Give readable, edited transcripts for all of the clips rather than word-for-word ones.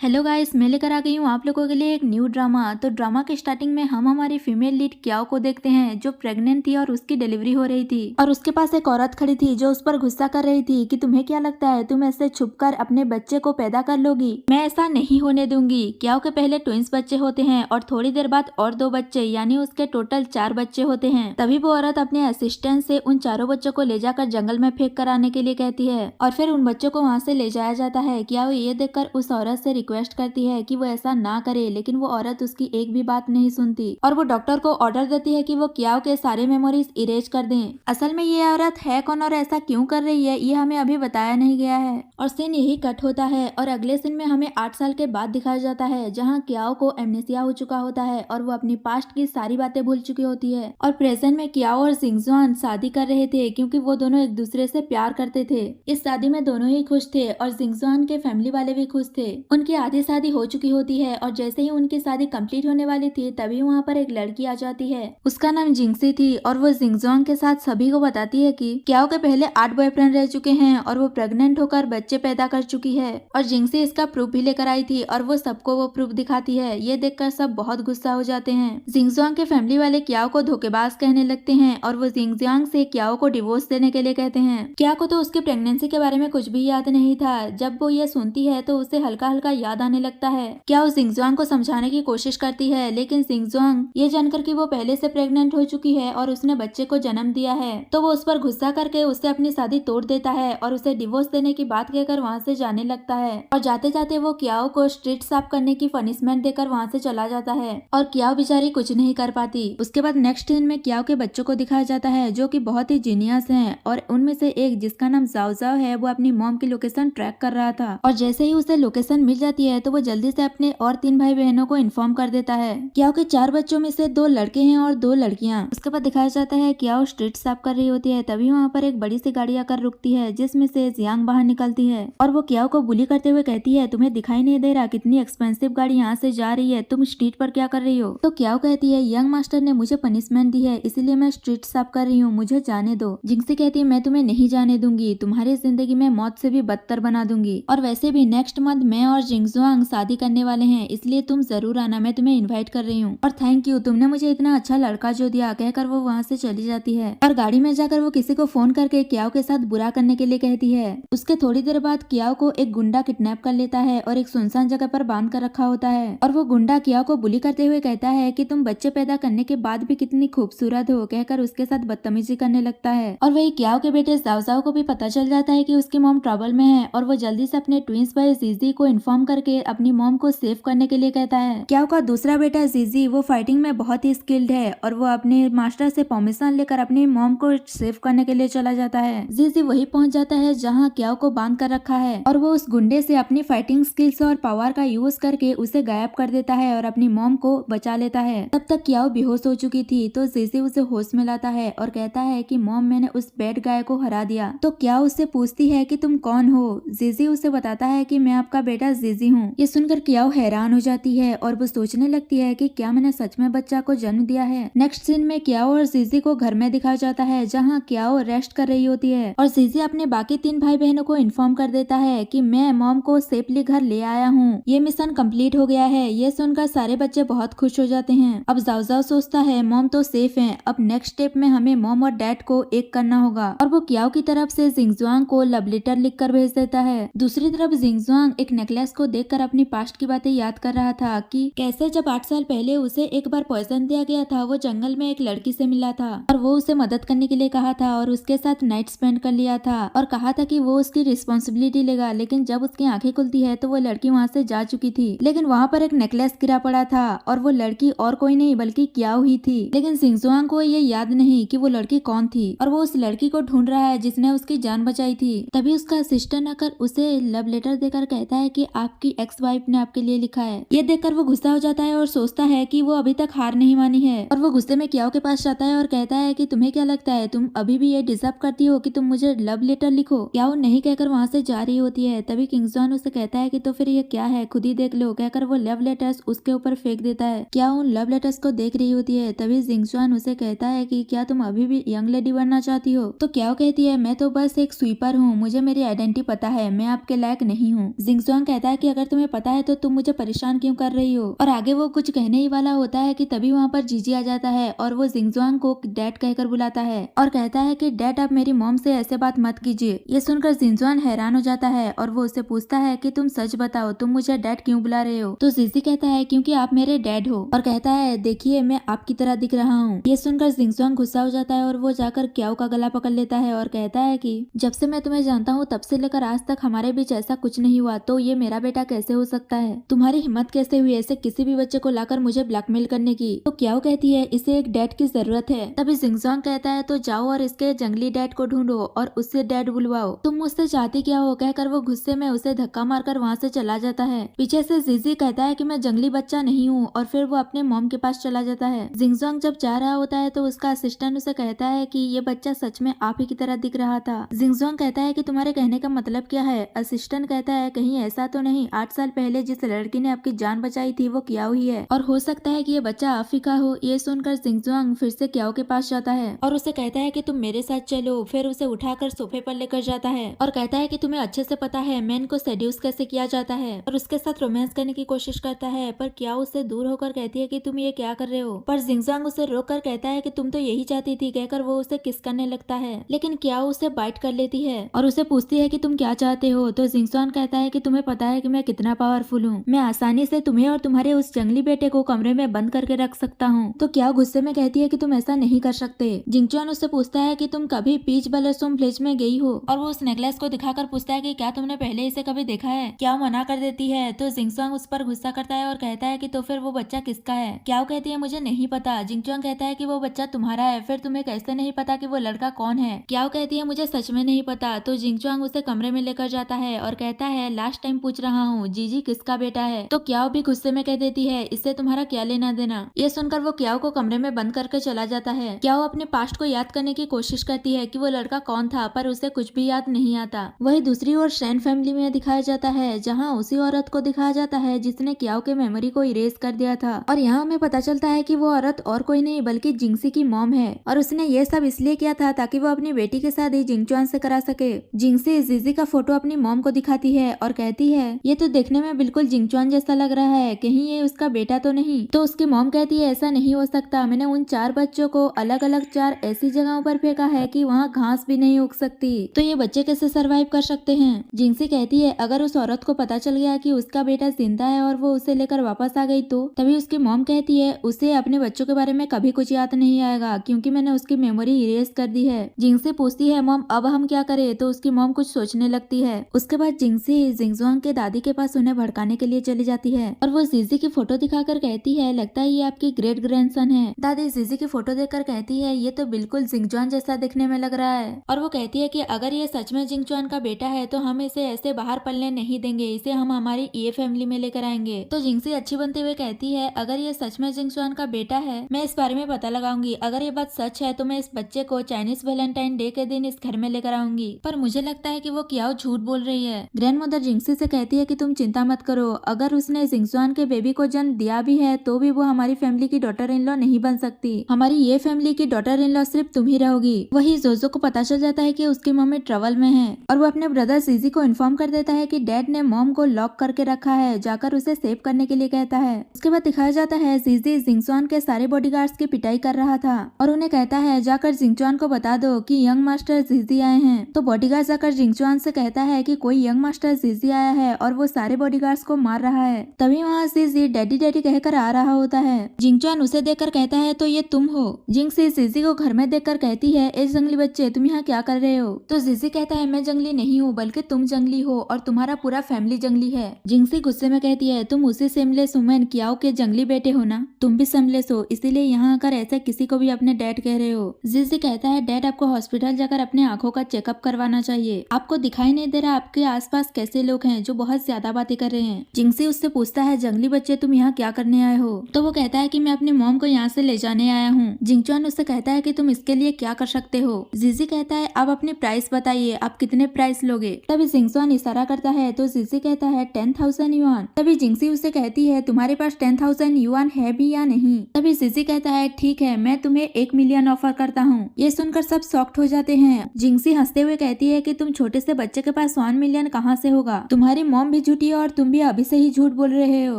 Hello guys, मैं लेकर आ गई हूँ आप लोगों के लिए एक न्यू ड्रामा। तो ड्रामा के स्टार्टिंग में हम हमारी फीमेल लीड क्याओ को देखते हैं जो प्रेग्नेंट थी और उसकी डिलीवरी हो रही थी और उसके पास एक औरत खड़ी थी जो उस पर गुस्सा कर रही थी कि तुम्हें क्या लगता है तुम ऐसे छुपकर अपने बच्चे को पैदा कर लोगी। मैं ऐसा नहीं होने दूंगी। क्याओ के पहले ट्विंस बच्चे होते हैं और थोड़ी देर बाद और 2 बच्चे यानी उसके टोटल 4 बच्चे होते हैं। तभी वो औरत अपने असिस्टेंट से उन चारों बच्चों को ले जाकर जंगल में फेंक कर आने के लिए कहती है और फिर उन बच्चों को वहाँ से ले जाया जाता है। क्याओ ये देखकर उस औरत से रिक्वेस्ट करती है कि वो ऐसा ना करे, लेकिन वो औरत उसकी एक भी बात नहीं सुनती और वो डॉक्टर को ऑर्डर देती है कि वो क्याओ के सारे मेमोरीज इरेज कर दें। असल में ये औरत है कौन और ऐसा क्यों कर रही है ये हमें अभी बताया नहीं गया है और सीन यही कट होता है और अगले सीन में हमें 8 साल के बाद दिखाया जाता है जहाँ क्याओ को एमनेसिया हो चुका होता है और वो अपनी पास्ट की सारी बातें भूल चुकी होती है और प्रेजेंट में क्याओ और जिंगजुआन शादी कर रहे थे क्योंकि वो दोनों एक दूसरे से प्यार करते थे। इस शादी में दोनों ही खुश थे और जिंगजुआन के फैमिली वाले भी खुश थे। उनकी आधी शादी हो चुकी होती है और जैसे ही उनकी शादी कंप्लीट होने वाली थी तभी वहाँ पर एक लड़की आ जाती है। उसका नाम जिंगसी थी और वो जिंगजोंग के साथ सभी को बताती है कि क्याओ के पहले 8 बॉयफ्रेंड रह चुके हैं और वो प्रेग्नेंट होकर बच्चे पैदा कर चुकी है और जिंगसी इसका प्रूफ भी लेकर आई थी और वो सबको वो प्रूफ दिखाती है। ये देखकर सब बहुत गुस्सा हो जाते हैं। जिंगजोंग के फैमिली वाले क्याओ को धोखेबाज कहने लगते हैं और वो जिंगजियांग से क्याओ को डिवोर्स देने के लिए कहते हैं। क्याओ को तो उसकी प्रेगनेंसी के बारे में कुछ भी याद नहीं था। जब वो ये सुनती है तो उसे हल्का हल्का याद आने लगता है। क्याओ जिंगजुआंग को समझाने की कोशिश करती है लेकिन जिंगजुआंग ये जानकर कि वो पहले से प्रेग्नेंट हो चुकी है और उसने बच्चे को जन्म दिया है तो वो उस पर गुस्सा करके उससे अपनी शादी तोड़ देता है और उसे डिवोर्स देने की बात कहकर वहाँ से जाने लगता है और जाते जाते वो क्याओ को स्ट्रीट साफ करने की पनिशमेंट देकर वहाँ से चला जाता है और क्याओ बेचारी कुछ नहीं कर पाती। उसके बाद नेक्स्ट सीन में क्याओ के बच्चों को दिखाया जाता है जो कि बहुत ही जीनियस हैं और उनमें से एक जिसका नाम जाओ जाओ है वो अपनी मॉम की लोकेशन ट्रैक कर रहा था और जैसे ही उसे लोकेशन मिल जाती है तो वो जल्दी से अपने और 3 भाई बहनों को इन्फॉर्म कर देता है। क्याओ के 4 बच्चों में से 2 लड़के हैं और 2 लड़कियां। उसके बाद दिखाया जाता है क्याओ स्ट्रीट साफ कर रही होती है तभी वहाँ पर एक बड़ी सी गाड़ी आकर रुकती है जिसमें से जियांग बाहर निकलती है और वो क्याओ को बुली करते हुए कहती है तुम्हें दिखाई नहीं दे रहा कितनी एक्सपेंसिव गाड़ी यहाँ से जा रही है, तुम स्ट्रीट पर क्या कर रही हो। तो क्याओ कहती है यंग मास्टर ने मुझे पनिशमेंट दी है इसीलिए मैं स्ट्रीट साफ कर रही हूँ, मुझे जाने दो। जिंगसी कहती है मैं तुम्हें नहीं जाने दूंगी, तुम्हारी जिंदगी में मौत से भी बदतर बना दूंगी और वैसे भी नेक्स्ट मंथ मैं और जिंगजुआंग शादी करने वाले हैं इसलिए तुम जरूर आना, मैं तुम्हें इनवाइट कर रही हूँ और थैंक यू तुमने मुझे इतना अच्छा लड़का जो दिया, कहकर वो वहाँ से चली जाती है और गाड़ी में जाकर वो किसी को फोन करके क्याओ के साथ बुरा करने के लिए कहती है। उसके थोड़ी देर बाद क्याओ को एक गुंडा किडनैप कर लेता है और एक सुनसान जगह पर बांध कर रखा होता है और वो गुंडा क्याओ को बुली करते हुए कहता है कि तुम बच्चे पैदा करने के बाद भी कितनी खूबसूरत हो, कहकर उसके साथ बदतमीजी करने लगता है और वही क्याओ के बेटे जाओ जाओ को भी पता चल जाता है कि उसकी मॉम ट्रबल में है और वो जल्दी से अपने ट्विंस भाई जीजी को इन्फॉर्म करके अपनी मॉम को सेव करने के लिए कहता है। क्याओ का दूसरा बेटा जीजी वो फाइटिंग में बहुत ही स्किल्ड है और वो अपने मास्टर से परमिशन लेकर अपनी मॉम को सेव करने के लिए चला जाता है। जीजी वही पहुंच जाता है जहां क्याओ को बांध कर रखा है और वो उस गुंडे से अपनी फाइटिंग स्किल्स और पावर का यूज करके उसे गायब कर देता है और अपनी मॉम को बचा लेता है। तब तक क्याओ बेहोश हो चुकी थी तो जीजी उसे होश में लाता है और कहता है कि मॉम मैंने उस बैड गाय को हरा दिया। तो क्याओ उससे पूछती है कि तुम कौन हो। जीजी उसे बताता है कि मैं आपका बेटा जीजी हूँ। ये सुनकर क्याओ हैरान हो जाती है और वो सोचने लगती है कि क्या मैंने सच में बच्चा को जन्म दिया है। नेक्स्ट सीन में क्याओ और जीजी को घर में दिखाया जाता है जहाँ क्याओ रेस्ट कर रही होती है और जीजी अपने बाकी 3 भाई बहनों को इन्फॉर्म कर देता है कि मैं मॉम को सेफली घर ले आया हूँ, ये मिशन कंप्लीट हो गया है। ये सुनकर सारे बच्चे बहुत खुश हो जाते हैं। अब जाओ जाओ सोचता है मॉम तो सेफ है, अब नेक्स्ट स्टेप में हमें मॉम और डैड को एक करना होगा और वो क्याओ की तरफ से जिंगजुआंग को लव लेटर लिख कर भेज देता है। दूसरी तरफ जिंगजुआंग एक नेकलेस को देखकर अपनी पास्ट की बातें याद कर रहा था कि कैसे जब 8 साल पहले उसे एक बार पॉइजन दिया गया था, वो जंगल में एक लड़की से मिला था और वो उसे मदद करने के लिए कहा था और उसके साथ नाइट स्पेंड कर लिया था और कहा था कि वो उसकी रिस्पॉन्सिबिलिटी लेगा। लेकिन जब उसकी आंखें खुलती है तो वो लड़की वहाँ से जा चुकी थी, लेकिन वहाँ पर एक नेकलेस गिरा पड़ा था और वो लड़की और कोई नहीं बल्कि क्याओ ही थी। लेकिन जिंगजुआंग को ये याद नहीं कि वो लड़की कौन थी और वो उस लड़की को ढूंढ रहा है जिसने उसकी जान बचाई थी। तभी उसका असिस्टेंट आकर उसे लव लेटर देकर कहता है कि आपकी एक्स वाइफ ने आपके लिए लिखा है। ये देखकर वो गुस्सा हो जाता है और सोचता है कि वो अभी तक हार नहीं मानी है और वो गुस्से में क्याओ के पास जाता है और कहता है कि तुम्हें क्या लगता है तुम अभी भी ये डिजर्व करती हो कि तुम मुझे लव लेटर लिखो। क्याओ नहीं कहकर वहाँ से जा रही होती है। तभी किंगजॉन उसे कहता है कि तो फिर ये क्या है, खुद ही देख लो, कहकर वो लव लेटर्स उसके ऊपर फेंक देता है। क्याओ उन लव लेटर्स को देख रही होती है। तभी जिंगजॉन उसे कहता है कि क्या तुम अभी भी यंग लेडी बनना चाहती हो। तो क्याओ कहती है मैं तो बस एक स्वीपर हूँ, मुझे मेरी आइडेंटिटी पता है, मैं आपके लायक नहीं हूँ। जिंगजॉन कहता है कि कि अगर तुम्हें पता है तो तुम मुझे परेशान क्यों कर रही हो। और आगे वो कुछ कहने ही वाला होता है कि तभी वहाँ पर जीजी आ जाता है और वो जिंगजुआंग को डैड कहकर बुलाता है और कहता है कि डैड आप मेरी मॉम से ऐसे बात मत कीजिए। ये सुनकर जिंगजुआन हैरान हो जाता है और वो उससे पूछता है कि तुम सच बताओ, तुम मुझे डैड क्यों बुला रहे हो। तो जीजी कहता है क्योंकि आप मेरे डैड हो और कहता है देखिए मैं आपकी तरह दिख रहा हूँ। ये सुनकर जिंगजुआंग गुस्सा हो जाता है और वो जाकर क्याओ का गला पकड़ लेता है और कहता है कि जब से मैं तुम्हें जानता हूँ तब से लेकर आज तक हमारे बीच ऐसा कुछ नहीं हुआ, तो ये मेरा बेटा कैसे हो सकता है। तुम्हारी हिम्मत कैसे हुई ऐसे किसी भी बच्चे को लाकर मुझे ब्लैकमेल करने की। तो क्याओ कहती है इसे एक डैड की जरूरत है। तभी जिंगजुआंग कहता है तो जाओ और इसके जंगली डैड को ढूंढो और उससे डैड बुलवाओ, तुम मुझसे चाहती क्या हो। कहकर वो गुस्से में उसे धक्का मारकर वहाँ से चला जाता है। पीछे से जीजी कहता है कि मैं जंगली बच्चा नहीं हूँ और फिर वो अपने मॉम के पास चला जाता है। जिंगजुआंग जब जा रहा होता है तो उसका असिस्टेंट उसे कहता है कि ये बच्चा सच में आप ही की तरह दिख रहा था। जिंगजुआंग कहता है कि तुम्हारे कहने का मतलब क्या है। असिस्टेंट कहता है कहीं ऐसा तो नहीं 8 साल पहले जिस लड़की ने आपकी जान बचाई थी वो क्याओ ही है और हो सकता है कि ये बच्चा आप ही का हो। ये सुनकर जिंगजुआंग फिर से क्याओ के पास जाता है और उसे कहता है कि तुम मेरे साथ चलो। फिर उसे उठाकर सोफे पर लेकर जाता है और कहता है कि तुम्हें अच्छे से पता है मैन को सेड्यूस कैसे किया जाता है और उसके साथ रोमांस करने की कोशिश करता है। पर क्याओ उससे दूर होकर कहती है कि तुम ये क्या कर रहे हो। पर जिंगजुआंग उसे रोककर कहता है कि तुम तो यही चाहती थी। कहकर वो उसे किस करने लगता है लेकिन क्याओ उसे बाइट कर लेती है और उसे पूछती है कि तुम क्या चाहते हो। तो जिंगजुआंग कहता है कि तुम्हें पता है कि मैं कितना पावरफुल हूँ, मैं आसानी से तुम्हें और तुम्हारे उस जंगली बेटे को कमरे में बंद करके रख सकता हूँ। तो क्याओ गुस्से में कहती है कि तुम ऐसा नहीं कर सकते। जिंगजुआंग उससे पूछता है कि तुम कभी पीच बलसोम विलेज में गई हो और वो उस नेकलेस को दिखाकर पूछता है कि क्या तुमने पहले इसे कभी देखा है। क्याओ मना कर देती है तो जिंगजुआंग उस पर गुस्सा करता है और कहता है कि तो फिर वो बच्चा किसका है। क्याओ कहती है मुझे नहीं पता। जिंगजुआंग कहता है कि वो बच्चा तुम्हारा है। फिर तुम्हें कैसे नहीं पता कि वो लड़का कौन है। क्याओ कहती है मुझे सच में नहीं पता। तो जिंगजुआंग उसे कमरे में लेकर जाता है और कहता है लास्ट टाइम पूछ रहा हूँ जीजी किसका बेटा है। तो क्याओ भी गुस्से में कह देती है इससे तुम्हारा क्या लेना देना। ये सुनकर वो क्याओ को कमरे में बंद करके चला जाता है। क्याओ अपने पास्ट को याद करने की कोशिश करती है कि वो लड़का कौन था पर उसे कुछ भी याद नहीं आता। वही दूसरी ओर शैन फैमिली में दिखाया जाता है जहाँ उसी औरत को दिखाया जाता है जिसने क्याओ के मेमोरी को इरेज कर दिया था और यहाँ हमें पता चलता है कि वो औरत और कोई नहीं बल्कि जिंगसी की मॉम है और उसने ये सब इसलिए किया था ताकि वो अपनी बेटी के शादी जिंगचुआन से करा सके। जिंगसी जीजी का फोटो अपनी मॉम को दिखाती है और कहती है ये तो देखने में बिल्कुल जिंगचुआन जैसा लग रहा है, कहीं ये उसका बेटा तो नहीं। तो उसकी मॉम कहती है ऐसा नहीं हो सकता, मैंने उन 4 बच्चों को अलग अलग 4 ऐसी जगहों पर फेंका है कि वहाँ घास भी नहीं उग सकती, तो ये बच्चे कैसे सरवाइव कर सकते हैं। जिंगसी कहती है अगर उस औरत को पता चल गया कि उसका बेटा जिंदा है और वो उसे लेकर वापस आ गई तो। तभी उसकी मॉम कहती है उसे अपने बच्चों के बारे में कभी कुछ याद नहीं आएगा क्योंकि मैंने उसकी मेमोरी इरेज कर दी है। जिंगसी पूछती है मॉम अब हम क्या करें। तो उसकी मॉम कुछ सोचने लगती है। उसके बाद जिंगसी जिंगजुआंग के दादी के पास उन्हें भड़काने के लिए चली जाती है और वो जीजी की फोटो दिखाकर कहती है लगता है ये आपकी ग्रेट ग्रैंडसन है। दादी जीजी की फोटो देखकर कहती है ये तो बिल्कुल जिंगजुआन जैसा दिखने में लग रहा है और वो कहती है कि अगर ये सच में जिंगजुआन का बेटा है तो हम इसे ऐसे बाहर पलने नहीं देंगे, इसे हम हमारी ये फैमिली में लेकर आएंगे। तो जिंगसी अच्छी बनते हुए कहती है अगर ये सच में जिंगजुआन का बेटा है मैं इस बारे में पता लगाऊंगी, अगर ये बात सच है तो मैं इस बच्चे को चाइनीज वैलेंटाइन डे के दिन इस घर में लेकर आऊंगी। पर मुझे लगता है कि वो क्याओ झूठ बोल रही है। ग्रैंड मदर जिंगसी से कहती है कि तुम चिंता मत करो, अगर उसने जिंगजुआन के बेबी को जन्म दिया भी है तो भी वो हमारी फैमिली की डॉटर इन लॉ नहीं बन सकती, हमारी ये फैमिली की डॉटर इन लॉ सिर्फ तुम ही रहोगी। वही जोजो को पता चल जाता है कि उसकी मम्मी ट्रबल में है और वो अपने ब्रदर जीजी को इन्फॉर्म कर देता है कि डैड ने मॉम को लॉक करके रखा है, जाकर उसे सेव करने के लिए कहता है। उसके बाद दिखाया जाता है जीजी जिंगजुआन के सारे बॉडीगार्ड्स की पिटाई कर रहा था और उन्हें कहता है जाकर जिंगजुआन को बता दो कि यंग मास्टर जीजी आए हैं। तो बॉडीगार्ड जाकर जिंगजुआन से कहता है कि कोई यंग मास्टर जीजी आया है और वो सारे बॉडीगार्ड्स को मार रहा है। तभी वहाँ जीजी डैडी डैडी कहकर आ रहा होता है। जिंगजुआन उसे देखकर कहता है तो ये तुम हो। जिंगसी जीजी को घर में देखकर कहती है ए जंगली बच्चे तुम यहाँ क्या कर रहे हो। तो जीजी कहता है मैं जंगली नहीं हूँ बल्कि तुम जंगली हो और तुम्हारा पूरा फैमिली जंगली है। जिंगसी गुस्से में कहती है तुम उसी सेमलेस वुमेन क्याओ के जंगली बेटे हो ना, तुम भी सेमलेस हो इसीलिए यहाँ आकर ऐसा किसी को भी अपने डैड कह रहे हो। जीजी कहता है डैड आपको हॉस्पिटल जाकर अपने आंखों का चेकअप करवाना चाहिए, आपको दिखाई नहीं दे रहा आपके आसपास कैसे लोग हैं जो बहुत ज्यादा बातें कर रहे हैं। जिंगसी उससे पूछता है जंगली बच्चे तुम यहाँ क्या करने आए हो। तो वो कहता है कि मैं अपनी मॉम को यहाँ से ले जाने आया हूँ। जिंगजुआन उससे कहता है कि तुम इसके लिए क्या कर सकते हो। जीजी कहता है आप अपनी प्राइस बताइए, आप कितने प्राइस लोगे। तभी जिंगजुआन इशारा करता है तो जीजी कहता है 10,000 युआन। तभी जिंगसी उससे कहती है तुम्हारे पास 10,000 युआन है भी या नहीं। तभी जीजी कहता है ठीक है मैं तुम्हें 1 मिलियन ऑफर करता हूँ। ये सुनकर सब शॉक्ड हो जाते हैं। जिंगसी हंसते हुए कहती है कि तुम छोटे से बच्चे के पास 1 मिलियन कहाँ से होगा, तुम्हारी मॉम भी भी झूठी है और तुम भी अभी से ही झूठ बोल रहे हो।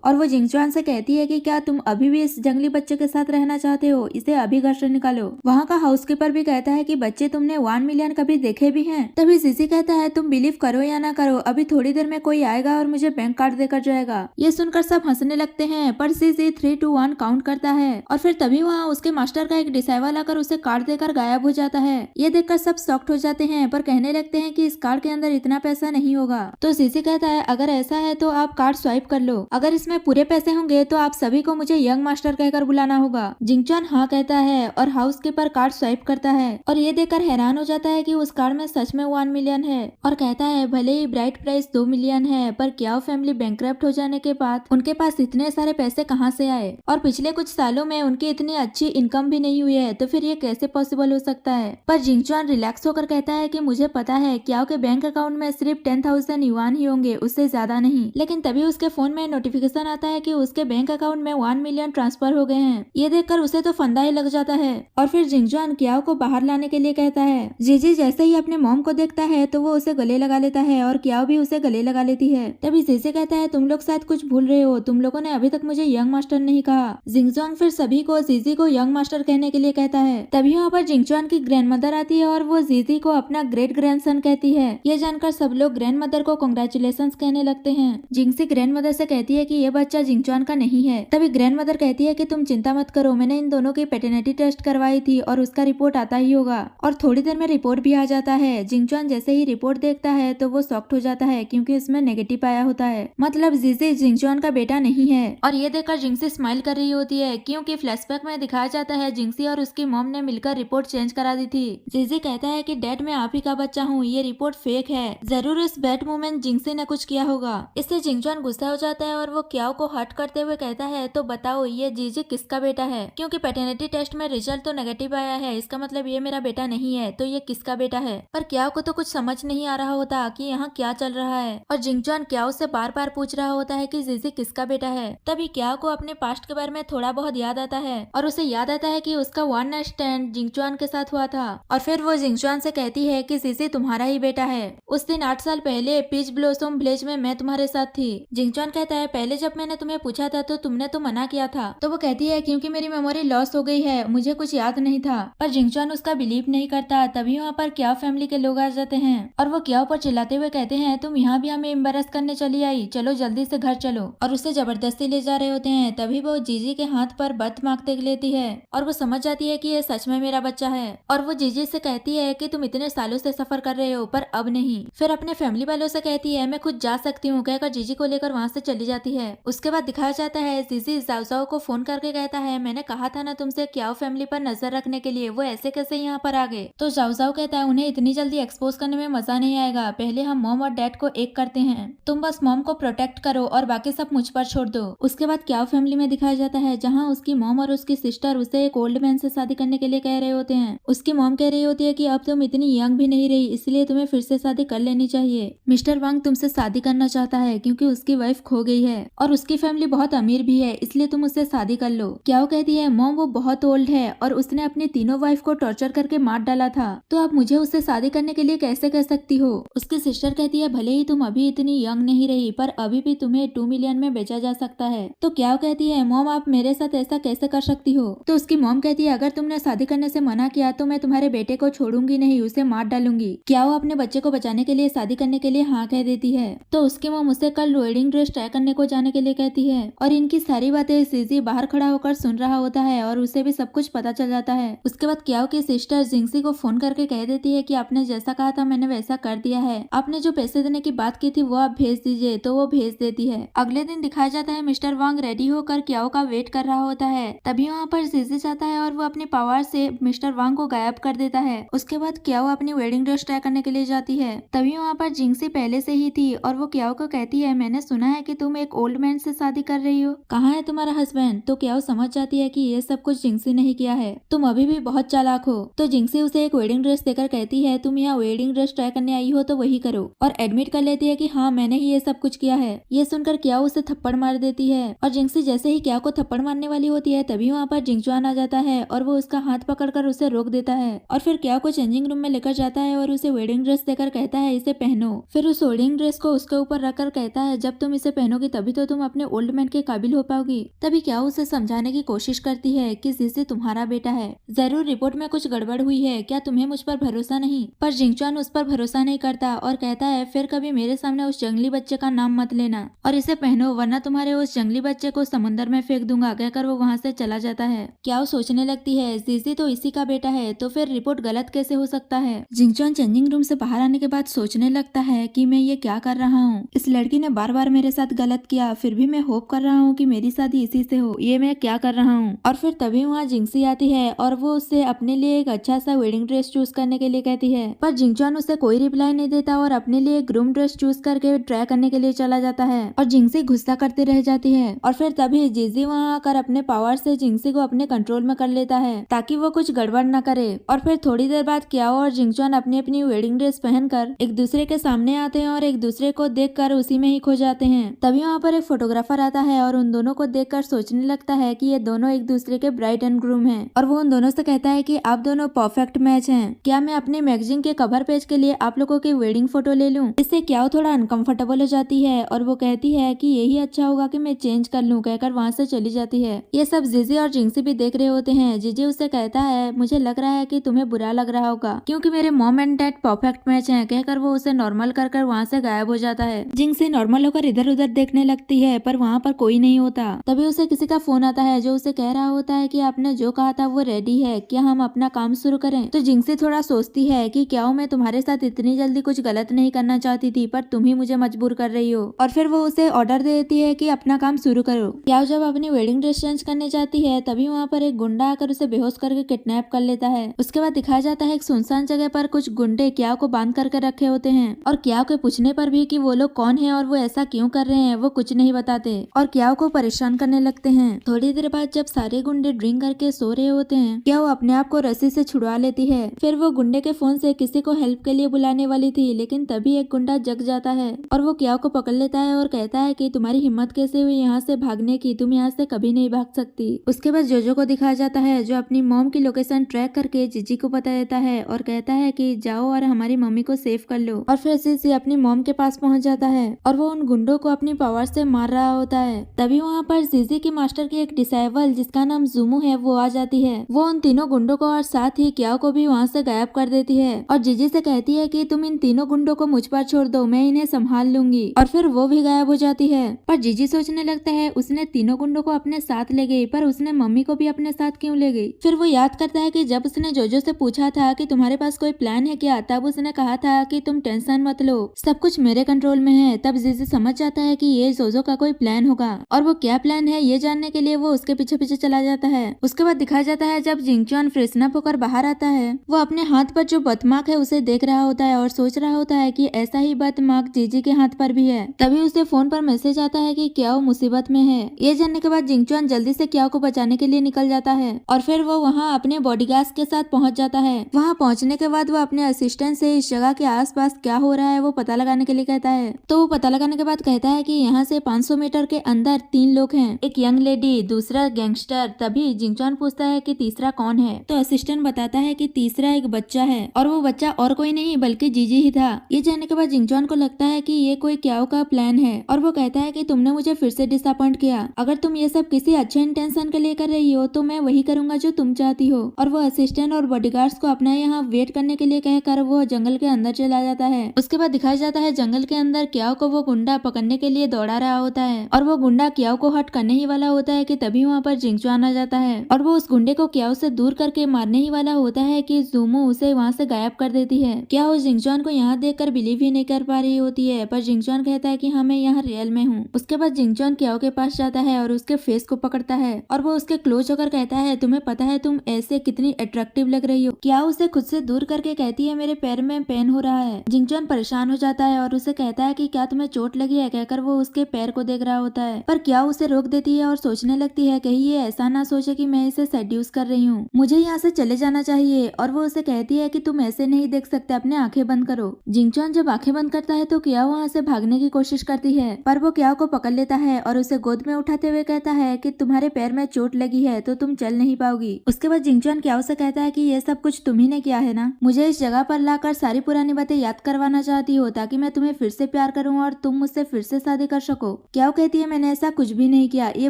और वो जिंगचुआन से कहती है कि क्या तुम अभी भी इस जंगली बच्चे के साथ रहना चाहते हो, इसे अभी घर से निकालो। वहाँ का हाउसकीपर भी कहता है कि बच्चे तुमने 1 मिलियन कभी देखे भी हैं। तभी जीजी कहता है तुम बिलीव करो या ना करो, अभी थोड़ी देर में कोई आएगा और मुझे बैंक कार्ड देकर जाएगा। ये सुनकर सब हंसने लगते हैं, पर जीजी 3, 2, 1 काउंट करता है और फिर तभी वहाँ उसके मास्टर का एक डिसाइबल आकर उसे कार्ड देकर गायब हो जाता है। ये देखकर सब शॉक्ड हो जाते हैं, पर कहने लगते हैं कि इस कार्ड के अंदर इतना पैसा नहीं होगा। तो जीजी कहता है अगर ऐसा है तो आप कार्ड स्वाइप कर लो, अगर इसमें पूरे पैसे होंगे तो आप सभी को मुझे यंग मास्टर कहकर बुलाना होगा। जिंगचुआन हाँ कहता है और हाउसकीपर कार्ड स्वाइप करता है और ये देखकर हैरान हो जाता है कि उस कार्ड में सच में 1 मिलियन है और कहता है भले ही ब्राइट प्राइस 2 मिलियन है, पर क्याओ फैमिली बैंकक्रप्ट हो जाने के बाद उनके पास इतने सारे पैसे कहाँ से आए और पिछले कुछ सालों में उनकी इतनी अच्छी इनकम भी नहीं हुई है, तो फिर ये कैसे पॉसिबल हो सकता है। पर जिंगचुआन रिलैक्स होकर कहता है कि मुझे पता है क्याओ के बैंक अकाउंट में सिर्फ 10,000 युआन ही होंगे, उससे ज्यादा नहीं। लेकिन तभी उसके फोन में नोटिफिकेशन आता है कि उसके बैंक अकाउंट में 1 मिलियन ट्रांसफर हो गए हैं। ये देखकर उसे तो फंदा ही लग जाता है और फिर जिंगचुआन क्याओ को बाहर लाने के लिए कहता है। जीजी जैसे ही अपने मॉम को देखता है तो वो उसे गले लगा लेता है और क्याओ भी उसे गले लगा लेती है। तभी जीजी कहता है तुम लोग शायद कुछ भूल रहे हो, तुम लोगों ने अभी तक मुझे यंग मास्टर नहीं कहा। जिंगचुआन फिर सभी को जीजी को यंग मास्टर कहने के लिए कहता है। तभी वहाँ पर जिंगचुआन की ग्रैंडमदर आती है और वो जीजी को अपना ग्रेट ग्रैंडसन कहती है। ये जानकर सब लोग ग्रैंडमदर को कांग्रेचुलेशंस कहने लगते हैं। जिंगसी ग्रैंडमदर से कहती है कि ये बच्चा जिंगचुआन का नहीं है। तभी ग्रैंडमदर कहती है कि तुम चिंता मत करो, मैंने इन दोनों की पैटर्निटी टेस्ट करवाई थी और उसका रिपोर्ट आता ही होगा। और थोड़ी देर में रिपोर्ट भी आ जाता है। जिंगचुआन जैसे ही रिपोर्ट देखता है तो वो शॉक्ड हो जाता है क्योंकि उसमें नेगेटिव आया होता है, मतलब जीजी जिंगचुआन का बेटा नहीं है। और ये देखकर जिंगसी स्माइल कर रही होती है क्योंकि फ्लैशबैक में दिखाया जाता है जिंगसी और उसकी मॉम ने मिलकर रिपोर्ट चेंज करा दी थी। जीजी कहता है कि डैड मैं आप ही का बच्चा हूँ, ये रिपोर्ट फेक है, जरूर इस बैड मोमेंट जिंगसी ने कुछ किया होगा। इससे जिंगचुआन गुस्सा हो जाता है और वो क्याओ को हर्ट करते हुए कहता है तो बताओ ये जीजी किसका बेटा है, क्योंकि पैटर्निटी टेस्ट में रिजल्ट तो नेगेटिव आया है, इसका मतलब ये मेरा बेटा नहीं है, तो ये किसका बेटा है। पर क्याओ को तो कुछ समझ नहीं आ रहा होता कि यहाँ क्या चल रहा है और जिंगचुआन क्याओ से बार बार पूछ रहा होता है कि जीजी किसका बेटा है। तभी क्याओ को अपने पास्ट के बारे में थोड़ा बहुत याद आता है और उसे याद आता है कि उसका 1 नाइट स्टैंड जिंगचुआन के साथ हुआ था और फिर वो जिंगचुआन से कहती है कि जीजी तुम्हारा ही बेटा है। उस दिन 8 साल पहले पीच ब्लॉसम विलेज में मैं तुम्हारे साथ थी। जिंगचुआन कहता है पहले जब मैंने तुम्हें पूछा था तो तुमने तो मना किया था। तो वो कहती है क्योंकि मेरी मेमोरी लॉस हो गई है, मुझे कुछ याद नहीं था। पर जिंगचुआन उसका बिलीव नहीं करता। तभी वहाँ पर क्याओ फैमिली के लोग आ जाते हैं और वो क्याओ पर चिल्लाते हुए कहते हैं तुम यहाँ भी हमें एम्बेरस करने चली आई, चलो जल्दी से घर चलो, और उसे जबरदस्ती ले जा रहे होते हैं। तभी वो जीजी के हाथ पर बत मांगते लेती है और वो समझ जाती है कि ये सच में मेरा बच्चा है और वो जीजी से कहती है कि तुम इतने सालों से सफर कर रहे हो पर अब नहीं। फिर अपने फैमिली वालों से कहती है मैं खुद जा सकती हूँ, कहकर जीजी को लेकर वहाँ से चली जाती है। उसके बाद दिखाया जाता है जीजी जाओजाओ को फोन करके कहता है मैंने कहा था ना तुमसे क्याओ फैमिली पर नजर रखने के लिए, वो ऐसे कैसे यहाँ पर आ गए। तो जाओजाओ कहता है उन्हें इतनी जल्दी एक्सपोज करने में मजा नहीं आएगा, पहले हम मॉम और डैड को एक करते हैं, तुम बस मॉम को प्रोटेक्ट करो और बाकी सब मुझ पर छोड़ दो। उसके बाद क्याओ फैमिली में दिखाया जाता है जहाँ उसकी मॉम और उसकी सिस्टर उसे एक ओल्ड मैन से शादी करने के लिए कह रहे होते हैं। उसकी मॉम कह रही होती है कि अब तुम इतनी यंग भी नहीं रही, इसलिए तुम्हें फिर से शादी कर लेनी चाहिए। मिस्टर वांग तुमसे शादी करना चाहता है क्योंकि उसकी वाइफ खो गई है और उसकी फैमिली बहुत अमीर भी है, इसलिए तुम उससे शादी कर लो। क्याओ कहती है मॉम वो बहुत ओल्ड है और उसने अपनी तीनों वाइफ को टॉर्चर करके मार डाला था, तो अब मुझे उससे शादी करने के लिए कैसे कह सकती हो। उसकी सिस्टर कहती है भले ही तुम अभी इतनी यंग नहीं रही पर अभी भी तुम्हें 2 मिलियन में बेचा जा सकता है। तो क्याओ कहती है मॉम आप मेरे साथ ऐसा कैसे कर सकती हो। तो उसकी मॉम कहती है अगर तुमने शादी करने से मना किया तो मैं तुम्हारे बेटे को छोड़ूंगी नहीं, उसे मार डालूंगी। क्याओ अपने बच्चे को बचाने के लिए शादी करने के लिए हाँ कह देती है। तो उसकी मॉम उसे कल वेडिंग ड्रेस ट्राई करने को जाने के लिए कहती है और इनकी सारी बातें जीजी बाहर खड़ा होकर सुन रहा होता है और उसे भी सब कुछ पता चल जाता है। उसके बाद क्याओ की सिस्टर जिंगसी को फोन करके कह देती है कि आपने जैसा कहा था मैंने वैसा कर दिया है, आपने जो पैसे देने की बात की थी वो आप भेज दीजिए। तो वो भेज देती है। अगले दिन दिखाया जाता है मिस्टर वांग रेडी होकर क्याओ का वेट कर रहा होता है। तभी वहाँ पर जीजी जाता है और वो अपनी पावर से मिस्टर वांग को गायब कर देता है। उसके बाद क्याओ अपनी वेडिंग ड्रेस ट्राई करने के लिए जाती है। तभी वहाँ पर जिंगसी पहले से ही थी और वो क्याओ को कहती है मैंने सुना है कि तुम एक ओल्ड मैन से शादी कर रही हो, कहाँ है तुम्हारा हस्बैंड। तो क्याओ समझ जाती है कि ये सब कुछ जिंगसी ने ही किया है, तुम अभी भी बहुत चालाक हो। तो जिंगसी उसे एक वेडिंग ड्रेस देकर कहती है तुम यहाँ वेडिंग ड्रेस ट्राई करने आई हो तो वही करो, और एडमिट कर लेती है कि हाँ मैंने ही ये सब कुछ किया है। ये सुनकर क्याओ उसे थप्पड़ मार देती है और जिंगसी जैसे ही क्याओ को थप्पड़ मारने वाली होती है तभी वहाँ पर जिंगचुआन आ जाता है और वो उसका हाथ पकड़कर उसे रोक देता है और फिर क्याओ को चेंजिंग रूम में लेकर जाता है और उसे वेडिंग ड्रेस देकर कहता है इसे पहनो। फिर उस वेडिंग ड्रेस को उसके ऊपर रखकर कहता है जब तुम इसे पहनोगी तभी तो तुम अपने ओल्ड मैन के काबिल हो पाओगी। तभी क्या उसे समझाने की कोशिश करती है कि जिसे तुम्हारा बेटा है, जरूर रिपोर्ट में कुछ गड़बड़ हुई है, क्या तुम्हें मुझ पर भरोसा नहीं। पर जिंगचुआन उस पर भरोसा नहीं करता और कहता है फिर कभी मेरे सामने उस जंगली बच्चे का नाम मत लेना और इसे पहनो वरना तुम्हारे उस जंगली बच्चे को समुद्र में फेंक दूंगा, कहकर वो वहाँ से चला जाता है। क्या वो सोचने लगती है जीजी तो इसी का बेटा है तो फिर रिपोर्ट गलत कैसे हो सकता है। जिंगचुआन चेंजिंग रूम से बाहर आने के बाद सोचने लगता है कि मैं ये क्या कर रहा हूँ, इस लड़की ने बार बार मेरे साथ गलत किया, फिर भी मैं होप कर रहा हूँ कि मेरी शादी इसी से हो, ये मैं क्या कर रहा हूँ। और फिर तभी वहाँ जिंगसी आती है और वो उससे अपने लिए एक अच्छा सा वेडिंग ड्रेस चूज करने के लिए कहती है, पर जिंगचुआन उसे कोई रिप्लाई नहीं देता और अपने लिए ग्रूम ड्रेस चूज करके ट्राई करने के लिए चला जाता है और जिंगसी गुस्सा करती रह जाती है। और फिर तभी जीजी वहाँ आकर अपने पावर से जिंगसी को अपने कंट्रोल में कर लेता है ताकि वो कुछ गड़बड़ न करे। और फिर थोड़ी देर बाद क्याओ और जिंगचुआन अपनी अपनी वेडिंग ड्रेस पहनकर एक दूसरे के सामने आते हैं और एक दूसरे को देखकर उसी में ही खो जाते हैं। तभी वहाँ पर एक फोटोग्राफर आता है और उन दोनों को देखकर सोचने लगता है कि ये दोनों एक दूसरे के ब्राइड एंड ग्रूम हैं और वो उन दोनों से कहता है कि आप दोनों परफेक्ट मैच हैं, क्या मैं अपने मैगजीन के कवर पेज के लिए आप लोगों की वेडिंग फोटो ले लूं। इससे क्याओ थोड़ा अनकंफर्टेबल हो जाती है और वो कहती है कि यही अच्छा होगा कि मैं चेंज कर लूं, कहकर वहाँ से चली जाती है। ये सब जीजी और जिंगसी भी देख रहे होते हैं। जीजी उसे कहता है मुझे लग रहा है कि तुम्हें बुरा लग रहा होगा क्योंकि मेरे mom and dad perfect match हैं, कहकर वो उसे नॉर्मल कर वहाँ से गायब हो जाता है। जिंगसी नॉर्मल होकर इधर उधर देखने लगती है पर वहाँ पर कोई नहीं होता। तभी उसे किसी का फोन आता है जो उसे कह रहा होता है कि आपने जो कहा था वो रेडी है, क्या हम अपना काम शुरू करें। तो जिंगसी थोड़ा सोचती है कि क्या मैं तुम्हारे साथ इतनी जल्दी कुछ गलत नहीं करना चाहती थी पर तुम ही मुझे मजबूर कर रही हो। और फिर वो उसे ऑर्डर दे देती है कि अपना काम शुरू करो। क्या जब अपनी वेडिंग ड्रेस चेंज करने जाती है तभी वहाँ पर एक गुंडा आकर उसे बेहोश करके किडनैप कर लेता है। उसके बाद दिखाया जाता है एक सुनसान जगह पर कुछ गुंडे क्या को बांध करके रखे होते हैं और क्या के पूछने पर भी कि वो लोग कौन है और वो ऐसा क्यों कर रहे हैं वो कुछ नहीं बताते और क्या को परेशान करने लगते हैं। थोड़ी देर बाद जब सारे गुंडे ड्रिंक करके सो रहे होते हैं क्या वो अपने आप को रस्सी से छुड़वा लेती है। फिर वो गुंडे के फोन से किसी को हेल्प के लिए बुलाने वाली थी लेकिन तभी एक गुंडा जग जाता है और वो क्या को पकड़ लेता है और कहता है कि तुम्हारी हिम्मत कैसे हुई यहाँ से भागने की, तुम यहाँ से कभी नहीं भाग सकती। उसके बाद जोजो को दिखाया जाता है जो अपनी मॉम की लोकेशन ट्रैक करके जीजी को बता देता है और कहता है कि जाओ और हमारी मम्मी को सेव कर लो। और फिर जीजी अपनी मॉम के पास पहुंच जाता है और वो उन गुंडों को अपनी पावर से मार रहा होता है। तभी वहाँ पर जीजी की मास्टर की एक डिसाइबल जिसका नाम जुमू है वो आ जाती है। वो उन तीनों गुंडों को और साथ ही क्याओ को भी वहाँ से गायब कर देती है और जीजी से कहती है कि तुम इन तीनों गुंडों को मुझ पर छोड़ दो, मैं इन्हें संभाल लूंगी। और फिर वो भी गायब हो जाती है। पर जीजी सोचने लगता है उसने तीनों गुंडों को अपने साथ ले गई पर उसने मम्मी को भी अपने साथ क्यों ले गई। फिर वो याद करता है कि जब उसने जोजो से पूछा था कि तुम्हारे पास कोई प्लान है क्या, तब उसने कहा था कि तुम टेंशन मत लो, सब कुछ मेरे कंट्रोल में है। तब जीजी समझ जाता है कि ये जोजो का कोई प्लान होगा और वो क्या प्लान है ये जानने के लिए वो उसके पीछे पीछे चला जाता है। उसके बाद दिखाया जाता है जब जिंगचुआन फ्रेशन अप होकर बाहर आता है वो अपने हाथ पर जो बर्थमार्क है उसे देख रहा होता है और सोच रहा होता है कि ऐसा ही बर्थमार्क जीजी के हाथ पर भी है। तभी उसे फोन पर मैसेज आता है कि क्या वो मुसीबत में है। ये जानने के बाद जिंगचुआन जल्दी से क्या को बचाने के लिए निकल जाता है और फिर वो वहाँ अपने बॉडीगार्ड्स के साथ पहुंच जाता है। वहाँ पहुंचने के बाद वो अपने असिस्टेंट से इस जगह के आसपास क्या हो रहा है वो पता लगाने के लिए कहता है। तो वो पता लगाने के बाद कहता है कि यहाँ से 500 मीटर के अंदर 3 लोग हैं, एक यंग लेडी, दूसरा गैंगस्टर। तभी जिंगचुआन पूछता है कि तीसरा कौन है। तो असिस्टेंट बताता है कि तीसरा एक बच्चा है और वो बच्चा और कोई नहीं बल्कि जीजी ही था। ये जानने के बाद जिंगचुआन को लगता है कि ये कोई क्याओ का प्लान है और वो कहता है कि तुमने मुझे फिर से डिसअपॉइंट किया, अगर तुम ये सब किसी अच्छे इंटेंशन के लिए कर रही हो तो मैं वही करूंगा जो तुम चाहती हो। और वो असिस्टेंट और बॉडीगार्ड्स को अपना यहाँ वेट करने के लिए कहकर वो जंगल के अंदर चला जाता है। उसके बाद दिखाया जाता है जंगल के अंदर क्याओ को वो गुंडा पकड़ने के लिए दौड़ा रहा होता है और वो गुंडा क्याओ को हट करने ही वाला होता है कि तभी वहाँ पर जिंगचुआन आ जाता है और वो उस गुंडे को क्याओ से दूर करके मारने ही वाला होता है कि जुमू उसे वहाँ से गायब कर देती है। क्या वो जिंगचुआन को यहाँ देखकर बिलीव ही नहीं कर पा रही होती है पर जिंगचुआन कहता है कि हाँ मैं यहाँ रियल में हूँ। उसके बाद जिंगचुआन क्याओ के पास जाता है और उसके फेस को पकड़ता है और वो उसके क्लोज होकर कहता है तुम्हें पता है तुम ऐसे कितनी अट्रैक्टिव लग रही हो। क्या उसे खुद से दूर करके कहती है मेरे पैर में पेन हो रहा है। जिंगचुआन परेशान हो जाता है और उसे कहता है कि क्या तुम्हें चोट लगी है, कहकर वो उसके पैर को देख रहा होता है पर क्या उसे रोक देती है और सोचने लगती है कहीं ये ऐसा ना सोचे कि मैं इसे सेड्यूस कर रही हूँ, मुझे यहाँ से चले जाना चाहिए। और वो उसे कहती है कि तुम ऐसे नहीं देख सकते, अपने आंखें बंद करो। जिंगचुआन जब आंखें बंद करता है तो क्या वहाँ से भागने की कोशिश करती है पर वो क्या को पकड़ लेता है और उसे गोद में उठाते हुए कहता है कि तुम्हारे पैर में चोट लगी है तो तुम चल नहीं पाओगी। उसके बाद जिंगचुआन क्या से कहता है कि ये सब कुछ तुम ही ने किया है ना, मुझे इस जगह पर लाकर सारी पुरानी बातें याद करवाना चाहती हो ताकि मैं तुम्हें फिर से प्यार करूं और तुम मुझसे फिर से शादी कर सको। क्या कहती है मैंने ऐसा कुछ भी नहीं किया, ये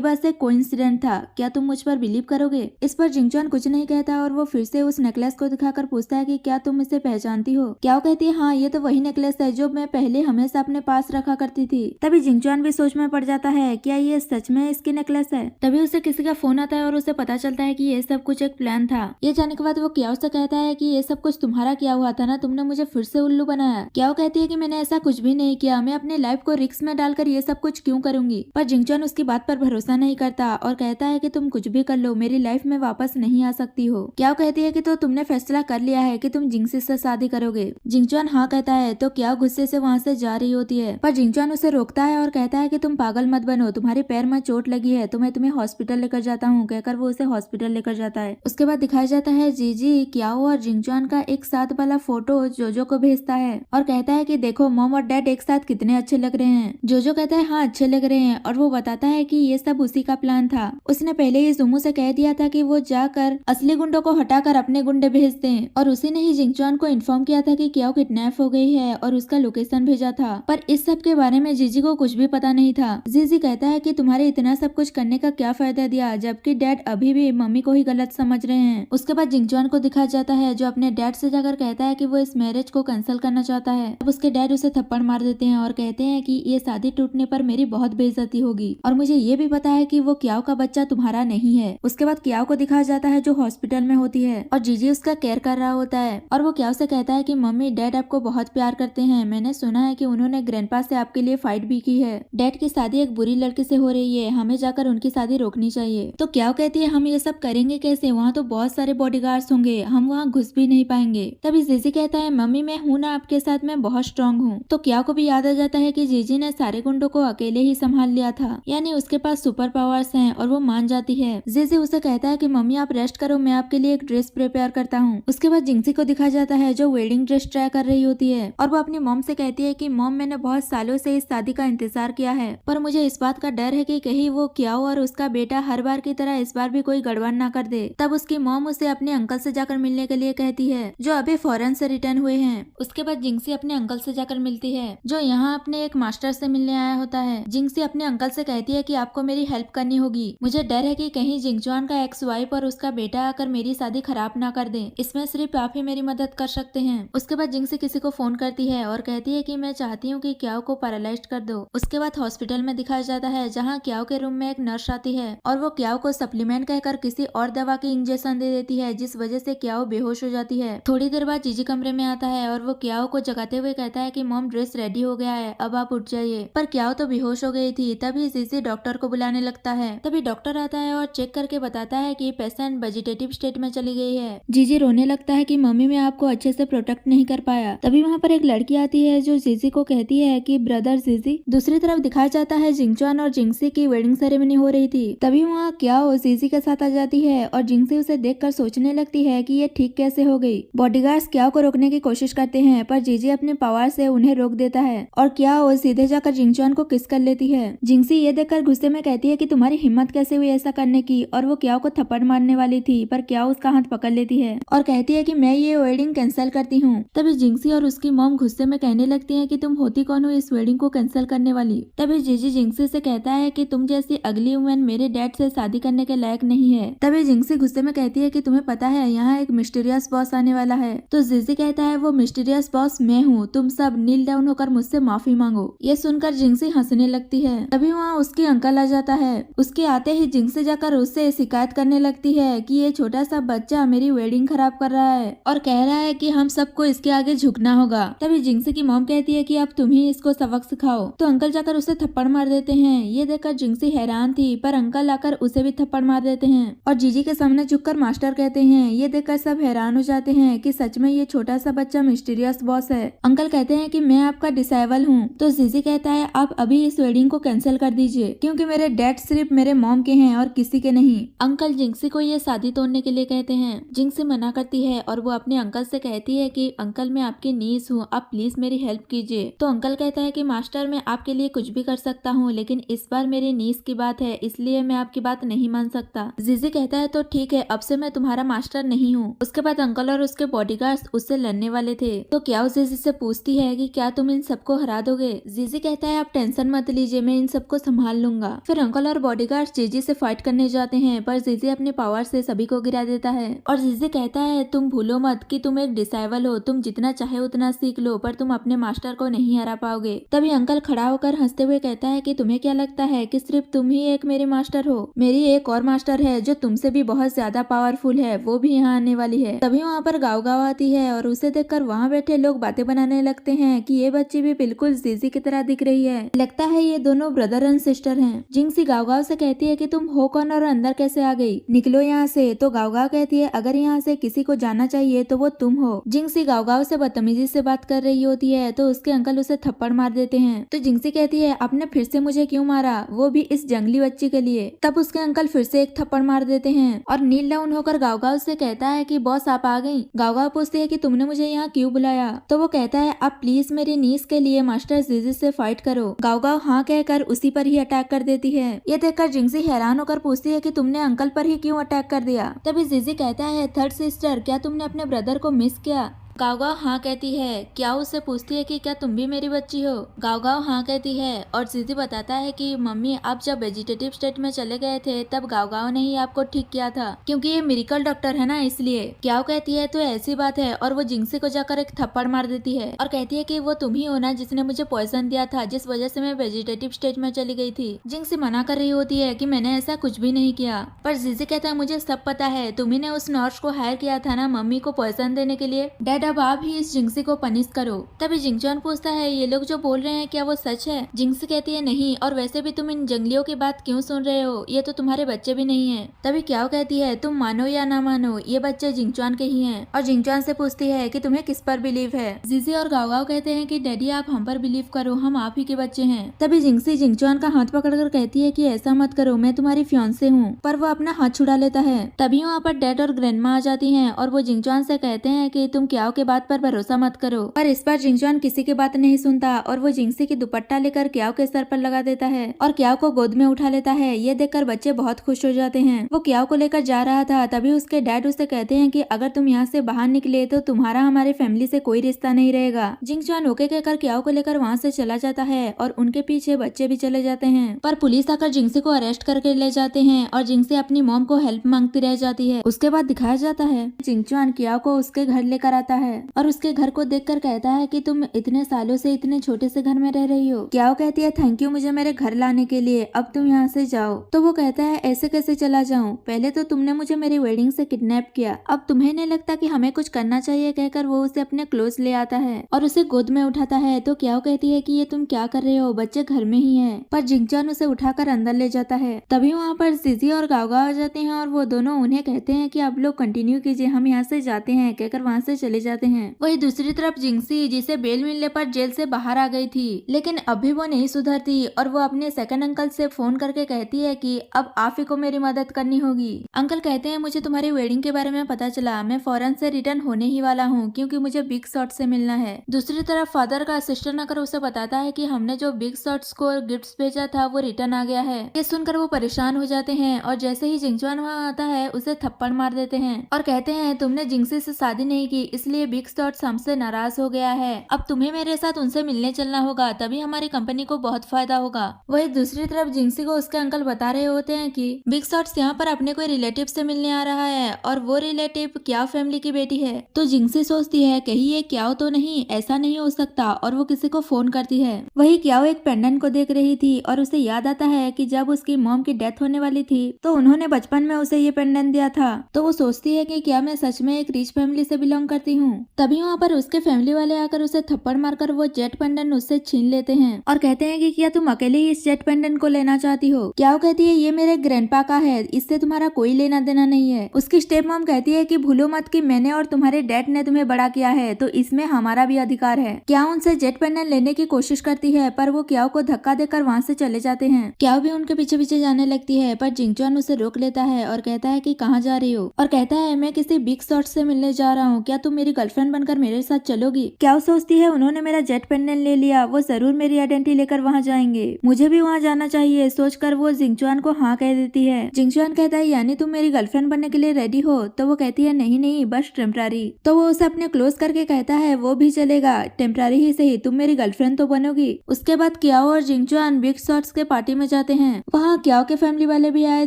बस एक कोइंसिडेंट था, क्या तुम मुझ पर बिलीव करोगे। इस पर जिंगचुआन कुछ नहीं कहता और वो फिर से उस नेकलेस को दिखाकर पूछता है कि क्या तुम इसे पहचानती हो। क्या कहती है हाँ ये तो वही नेकलेस है जो मैं पहले हमेशा अपने पास रखा करती थी। तभी जिंगचुआन भी सोच में पड़ जाता है क्या ये सच में इसकी नेकलेस है। तभी उसे किसी का फोन आता है और उसे पता चलता है कि ये सब कुछ एक प्लान था। ये जाने के बाद वो क्याओ से कहता है कि ये सब कुछ तुम्हारा किया हुआ था ना, तुमने मुझे फिर से उल्लू बनाया। क्याओ कहती है कि मैंने ऐसा कुछ भी नहीं किया, मैं अपनी लाइफ को रिस्क में डालकर ये सब कुछ क्यों करूंगी। पर जिंगचुआन उसकी बात पर भरोसा नहीं करता और कहता है कि तुम कुछ भी कर लो, मेरी लाइफ में वापस नहीं आ सकती हो। क्याओ कहती है कि तो तुमने फैसला कर लिया है कि तुम जिंगसी से शादी करोगे। जिंगचुआन हाँ कहता है तो क्याओ गुस्से से वहाँ से जा रही होती है, पर जिंगचुआन उसे रोकता है और कहता है कि तुम पागल मत बनो, तुम्हारे पैर में चोट लगी है तो मैं तुम्हें हॉस्पिटल लेकर जाता हूँ, कहकर वो उसे हॉस्पिटल लेकर जाता है। उसके बाद दिखाया जाता है जीजी क्याओ और जिंगचुआन का एक साथ वाला फोटो जोजो को भेजता है और कहता है कि देखो मॉम और डैड एक साथ कितने अच्छे लग रहे हैं। जोजो कहता है हाँ अच्छे लग रहे हैं और वो बताता है कि ये सब उसी का प्लान था। उसने पहले ही जुमू से कह दिया था कि वो जाकर असली गुंडों को हटाकर अपने गुंडे भेज दें और उसी ने ही जिंगचुआन को इन्फॉर्म किया था कि क्याओ किडनैप हो गई है और उसका लोकेशन भेजा था। पर इस सब के बारे में जीजी को कुछ भी पता नहीं था। जीजी कहता है कि तुम्हारे इतना सब कुछ करने का क्या फायदा दिया, जबकि डैड अभी भी मम्मी को ही गलत समझ रहे हैं। उसके बाद जिंगचुआन को दिखाया जाता है जो अपने डैड से जाकर कहता है कि वो इस मैरिज को कैंसिल करना चाहता है। अब उसके डैड उसे थप्पड़ मार देते हैं और कहते हैं कि ये शादी टूटने पर मेरी बहुत बेइज्जती होगी और मुझे ये भी पता है कि वो क्याओ का बच्चा तुम्हारा नहीं है। उसके बाद क्याओ को दिखाया जाता है जो हॉस्पिटल में होती है और जीजी उसका केयर कर रहा होता है और वो क्याओ से कहता है कि मम्मी डैड आपको बहुत प्यार करते हैं, मैंने सुना है कि उन्होंने ग्रैंडपा से आपके लिए फाइट भी की है। डैड की शादी एक बुरी लड़की से हो रही है, हमें जाकर उनकी शादी रोकनी चाहिए। तो क्याओ कहती है हम ये सब करेंगे कैसे, वहाँ तो बहुत सारे बॉडीगार्ड्स होंगे, हम वहाँ घुस भी नहीं पाएंगे। तभी जीजी कहता है मम्मी मैं हूँ ना आपके साथ, मैं बहुत स्ट्रांग हूँ। तो क्याओ को भी याद आ जाता है कि जीजी ने सारे गुंडों को अकेले ही संभाल लिया था, यानी उसके पास सुपर पावर्स हैं और वो मान जाती है। जीजी उसे कहता है कि मम्मी आप रेस्ट करो, मैं आपके लिए एक ड्रेस प्रिपेयर करता हूँ। उसके बाद जिंगसी को दिखाया जाता है जो वेडिंग ड्रेस ट्राई कर रही होती है और वो अपनी मॉम से कहती है कि मॉम मैंने बहुत सालों से इस शादी का इंतजार किया है, पर मुझे इस बात का डर है कि कहीं वो क्याओ और उसका बेटा हर बार की तरह इस बार भी कोई गड़बड़ ना कर दे। तब उसकी मॉम उसे अपने अंकल से जाकर मिलने के लिए कहती है जो अभी फॉरेन से रिटर्न हुए हैं। उसके बाद जिंगसी अपने अंकल से जाकर मिलती है जो यहाँ अपने एक मास्टर से मिलने आया होता है। जिंगसी अपने अंकल से कहती है कि आपको मेरी हेल्प करनी होगी, मुझे डर है कि कहीं जिंगचुआन का एक्स वाइफ और उसका बेटा आकर मेरी शादी खराब ना कर दे, इसमें सिर्फ आप ही मेरी मदद कर सकते हैं। उसके बाद जिंगसी किसी को फोन करती है और कहती है कि मैं चाहती हूँ कि क्याओ को पैरालाइज्ड कर दो। उसके बाद हॉस्पिटल में दिखाया जाता है जहाँ क्याओ के रूम में एक नर्स आती है और वो क्याओ को सप्लीमेंट कहकर किसी और दवा की इंजेक्शन दे देती है जिस वजह से क्याओ बेहोश हो जाती है। थोड़ी देर बाद जीजी कमरे में आता है और वो क्याओ को जगाते हुए कहता है कि मॉम ड्रेस रेडी हो गया है, अब आप उठ जाइए। पर क्याओ तो बेहोश हो गई थी। तभी जीजी डॉक्टर को बुलाने लगता है। तभी डॉक्टर आता है और चेक करके बताता है कि पेशेंट वेजिटेटिव स्टेट में चली गई है। जीजी रोने लगता है कि मम्मी मैं आपको अच्छे से प्रोटेक्ट नहीं कर पाया। तभी वहाँ पर एक लड़की आती है जो जीजी को कहती है कि ब्रदर जीजी। दूसरी तरफ दिखाया जाता है जिंगचुआन और जिंगसी की वेडिंग सेरेमनी हो रही थी। तभी वहाँ क्याओ जीजी के साथ आ जाती है और जिंगसी उसे देखकर सोचने लगती है कि ये ठीक कैसे हो गई। बॉडीगार्ड्स क्याओ को रोकने की कोशिश करते हैं पर जीजी अपने पावर से उन्हें रोक देता है और क्याओ सीधे जाकर जिंगचुआन को किस कर लेती है। जिंगसी ये देखकर गुस्से में कहती है कि तुम्हारी हिम्मत कैसे हुई ऐसा करने की, और वो क्याओ को थप्पड़ मारने वाली थी पर क्याओ उसका हाथ पकड़ लेती है और कहती है कि मैं ये वेडिंग कैंसिल करती हूँ। तभी जिंगसी और उसकी मॉम गुस्से में कहने लगती है कि तुम होती कौन हो इस वेडिंग को कैंसिल करने वाली। तभी जीजी जिंगसी से कहता है कि तुम जैसी अगली वुमेन मेरे डैड से शादी करने के लायक नहीं है। तभी जिंगसी गुस्से में कहती है कि तुम्हें पता है यहाँ एक मिस्टीरियस बॉस आने वाला है। तो जीजी कहता है वो मिस्टीरियस बॉस मैं हूँ, तुम सब नील डाउन होकर मुझसे माफी मांगो। ये सुनकर जिंगसी हंसने लगती है। तभी वहाँ उसकी अंकल आ जाता है। उसके आते ही जिंगसी जाकर उससे शिकायत करने लगती है कि ये छोटा सा बच्चा मेरी वेडिंग खराब कर रहा है और कह रहा है कि हम सबको इसके आगे झुकना होगा। तभी जिंगसी की मॉम कहती है कि अब तुम ही इसको सबक सिखाओ। तो अंकल जाकर उसे थप्पड़ मार देते हैं। ये देखकर जिंगसी हैरान थी पर अंकल आकर उसे भी थप्पड़ मार देते हैं और जीजी के सामने झुककर मास्टर कहते हैं। ये देखकर सब हैरान हो जाते हैं कि सच में ये छोटा सा बच्चा मिस्टीरियस बॉस है। अंकल कहते हैं कि मैं आपका डिसेबल हूँ। तो जीजी कहता है आप अभी इस वेडिंग को कैंसिल कर दीजिए क्योंकि मेरे डैड सिर्फ मेरे मॉम के हैं और किसी के नहीं। अंकल जिंगसी को ये शादी तोड़ने के लिए कहते हैं। जिंगसी मना करती है और वो अपने अंकल से कहती है कि अंकल मैं आपकी नीस हूँ, आप प्लीज मेरी हेल्प कीजिए। तो अंकल कहता है कि मास्टर मैं आपके लिए कुछ भी कर सकता हूँ लेकिन इस बार मेरी नीस की बात है इसलिए मैं आपकी बात नहीं मान सकता। जीजी कहता है तो ठीक है, अब से मैं तुम्हारा मास्टर नहीं हूँ। उसके बाद अंकल और उसके बॉडीगार्ड्स उससे लड़ने वाले थे। तो क्या जीजी से पूछती है कि क्या तुम इन इन सबको हरा दोगे। जीजी कहता है आप टेंशन मत लीजिए, मैं इन सबको संभाल लूंगा। फिर अंकल और बॉडीगार्ड जीजी से फाइट करने जाते हैं, पर जीजी अपने पावर से सभी को गिरा देता है। और जीजी कहता है तुम भूलो मत कि तुम एक डिसाइबल हो, तुम जितना चाहे उतना सीख लो, पर तुम अपने मास्टर को नहीं हरा पाओगे। तभी अंकल खड़ा होकर हंसते हुए कहता है कि तुम्हें क्या लगता है कि सिर्फ तुम ही एक मेरे मास्टर हो? मेरी एक और मास्टर है जो तुमसे भी बहुत ज्यादा पावरफुल है, वो भी यहाँ आने वाली है। तभी वहाँ पर गाँव गाँव आती है और उसे देखकर वहाँ बैठे लोग बातें बनाने लगते हैं कि ये बच्ची भी बिल्कुल जीजी की तरह दिख रही है, लगता है ये दोनों ब्रदर एंड सिस्टर हैं। जिंगसी गाँव गाँव से कहती है कि तुम हो कौन और अंदर कैसे आ गई, निकलो यहाँ से। तो गाँव गाँव कहती है अगर यहाँ से किसी को जाना चाहिए तो वो तुम हो। जिंगसी गाँव गाँव से बदतमीजी से बात कर रही होती है तो उसके अंकल उसे थप्पड़ मार देते हैं। तो जिंगसी कहती है आपने फिर से मुझे क्यों मारा, वो भी इस जंगली बच्ची के लिए। तब उसके अंकल फिर से एक थप्पड़ मार देते हैं और नील डाउन होकर गाँव गाँव से कहता है कि बॉस आप आ गई। गाँव गाँव पूछती है कि तुमने मुझे यहाँ क्यों बुलाया। तो वो कहता है आप प्लीज मेरी नीस के लिए मास्टर जीजी से फाइट करो। गाँव गाँव हाँ कहकर उसी पर ही अटैक कर देती है। ये देखकर जिंगसी हैरान होकर पूछती है कि तुमने अंकल पर ही क्यों अटैक कर दिया। तभी जीजी कहता है थर्ड सिस्टर क्या तुमने अपने ब्रदर को मिस किया। गाँव गाँव हाँ कहती है। क्या उससे पूछती है कि क्या तुम भी मेरी बच्ची हो। गाँव गाँव हाँ कहती है और जीजी बताता है कि मम्मी आप जब वेजिटेटिव स्टेट में चले गए थे तब गाँव गाँव ने ही आपको ठीक किया था, क्योंकि ये मिरेकल डॉक्टर है ना इसलिए। क्या कहती है तो ऐसी बात है और वो जिंगसी को जाकर एक थप्पड़ मार देती है और कहती है कि वो तुम ही हो ना जिसने मुझे पॉइजन दिया था, जिस वजह से मैं वेजिटेटिव स्टेट में चली गई थी। जिंगसी मना कर रही होती है कि मैंने ऐसा कुछ भी नहीं किया, पर जीजी कहता है मुझे सब पता है, तुम्ही ने उस नर्स को हायर किया था ना मम्मी को पॉइजन देने के लिए। डैड अब आप ही इस जिंगसी को पनिश करो। तभी जिंगचॉन पूछता है ये लोग जो बोल रहे हैं क्या वो सच है। जिंगसी कहती है नहीं, और वैसे भी तुम इन जंगलियों की बात क्यों सुन रहे हो, ये तो तुम्हारे बच्चे भी नहीं है। तभी क्या कहती है तुम मानो या ना मानो ये बच्चे जिंगचॉन के ही हैं। और जिंगचॉन से पूछती है कि तुम्हें किस पर बिलीव है। जीजी और गाँव गाँव कहते हैं कि डैडी आप हम पर बिलीव करो, हम आप ही के बच्चे हैं। तभी जिंगसी जिंगचॉन का हाथ पकड़कर कहती है कि ऐसा मत करो, मैं तुम्हारी फियांसे हूँ, पर वो अपना हाथ छुड़ा लेता है। तभी वहाँ पर डैड और ग्रैंडमा आ जाती हैं और वो जिंगचॉन से कहते हैं कि तुम क्याओ के बात पर भरोसा मत करो। पर इस बार जिंगचॉन किसी की बात नहीं सुनता और वो जिंगसी की दुपट्टा लेकर क्याओ के सर पर लगा देता है और क्याओ को गोद में उठा लेता है। ये देखकर बच्चे बहुत खुश हो जाते हैं। वो क्याओ को लेकर जा रहा था, तभी उसके डैड उसे कहते हैं कि अगर तुम यहाँ से बाहर निकले तो तुम्हारा हमारे फैमिली से कोई रिश्ता नहीं रहेगा। जिंगचॉन ओके कहकर क्याओ को लेकर वहाँ से चला जाता है और उनके पीछे बच्चे भी चले जाते हैं। पर पुलिस आकर जिंगसी को अरेस्ट करके ले जाते हैं और जिंगसी अपनी मॉम को हेल्प मांगती रह जाती है। उसके बाद दिखाया जाता है जिंगचॉन क्याओ को उसके घर लेकर आता है और उसके घर को देखकर कहता है कि तुम इतने सालों से इतने छोटे से घर में रह रही हो। क्याओ कहती है थैंक यू मुझे मेरे घर लाने के लिए, अब तुम यहाँ से जाओ। तो वो कहता है ऐसे कैसे चला जाऊँ, पहले तो तुमने मुझे मेरी वेडिंग से किडनैप किया, अब तुम्हें नहीं लगता कि हमें कुछ करना चाहिए। कहकर वो उसे अपने क्लोज ले आता है और उसे गोद में उठाता है। तो क्याओ कहती है कि ये तुम क्या कर रहे हो, बच्चे घर में ही है। पर जिंगचॉन उसे उठाकर अंदर ले जाता है। तभी वहाँ पर जीजी और गाँव गाँव आ जाते हैं और वो दोनों उन्हें कहते हैं कि आप लोग कंटिन्यू कीजिए, हम यहाँ से जाते हैं। कहकर वहाँ से चले जाते हैं। वही दूसरी तरफ जिंगसी जिसे बेल मिलने पर जेल से बाहर आ गई थी, लेकिन अभी वो नहीं सुधरती और वो अपने सेकंड अंकल से फोन करके कहती है कि अब आप ही को मेरी मदद करनी होगी। अंकल कहते हैं मुझे तुम्हारी वेडिंग के बारे में पता चला, मैं फौरन से रिटर्न होने ही वाला हूँ क्योंकि मुझे बिग शॉट से मिलना है। दूसरी तरफ फादर का असिस्टेंट आकर उसे बताता है कि हमने जो बिग शॉट्स को गिफ्ट्स भेजा था वो रिटर्न आ गया है। ये सुनकर वो परेशान हो जाते हैं और जैसे ही जिंगचॉन वहाँ आता है उसे थप्पड़ मार देते हैं और कहते हैं तुमने जिंगसी से शादी नहीं की इसलिए बिग शॉट्स हमसे नाराज हो गया है, अब तुम्हें मेरे साथ उनसे मिलने चलना होगा, तभी हमारी कंपनी को बहुत फायदा होगा। वही दूसरी तरफ जिंगसी को उसके अंकल बता रहे होते हैं कि बिग शॉट्स यहाँ पर अपने कोई रिलेटिव से मिलने आ रहा है और वो रिलेटिव क्याओ फैमिली की बेटी है। तो जिंगसी सोचती है कहीं ये क्याओ तो नहीं, ऐसा नहीं हो सकता और वो किसी को फोन करती है। वही क्याओ एक पेंडेंट को देख रही थी और उसे याद आता है कि जब उसकी मॉम की डेथ होने वाली थी तो उन्होंने बचपन में उसे ये पेंडेंट दिया था। तो वो सोचती है कि क्या मैं सच में एक रिच फैमिली से बिलोंग करती हूँ। तभी वहाँ पर उसके फैमिली वाले आकर उसे थप्पड़ मारकर वो जेट पेंडेंट उससे छीन लेते हैं और कहते हैं कि क्या तुम अकेले ही इस जेट पेंडेंट को लेना चाहती हो। क्या वो कहती है ये मेरे ग्रैंडपा का है, इससे तुम्हारा कोई लेना देना नहीं है। उसकी स्टेप मॉम कहती है कि भूलो मत कि मैंने और तुम्हारे डैड ने तुम्हें बड़ा किया है तो इसमें हमारा भी अधिकार है। क्या उनसे जेट पेंडेंट लेने की कोशिश करती है पर वो क्याओ को धक्का देकर वहाँ से चले जाते हैं। क्याओ भी उनके पीछे पीछे जाने लगती है पर जिंगचॉन उसे रोक लेता है और कहता है कि कहाँ जा रही हो और कहता है मैं किसी बिग शॉट से मिलने जा रहा हूँ, क्या तुम मेरी गर्लफ्रेंड बनकर मेरे साथ चलोगी? क्या सोचती है उन्होंने मेरा जेट पेंडेंट ले लिया, वो जरूर मेरी आइडेंटिटी लेकर वहाँ जाएंगे, मुझे भी वहाँ जाना चाहिए, सोचकर वो जिंगचुआन को हाँ कह देती है। जिंगचुआन कहता है यानी तुम मेरी गर्लफ्रेंड बनने के लिए रेडी हो? तो वो कहती है नहीं नहीं, बस टेम्पररी। तो वो उसे अपने क्लोज करके कहता है वो भी चलेगा, टेम्पररी ही सही, तुम मेरी गर्लफ्रेंड तो बनोगी। उसके बाद क्याओ और जिंगचुआन बिग शॉट्स के पार्टी में जाते हैं। वहाँ क्याओ के फैमिली वाले भी आए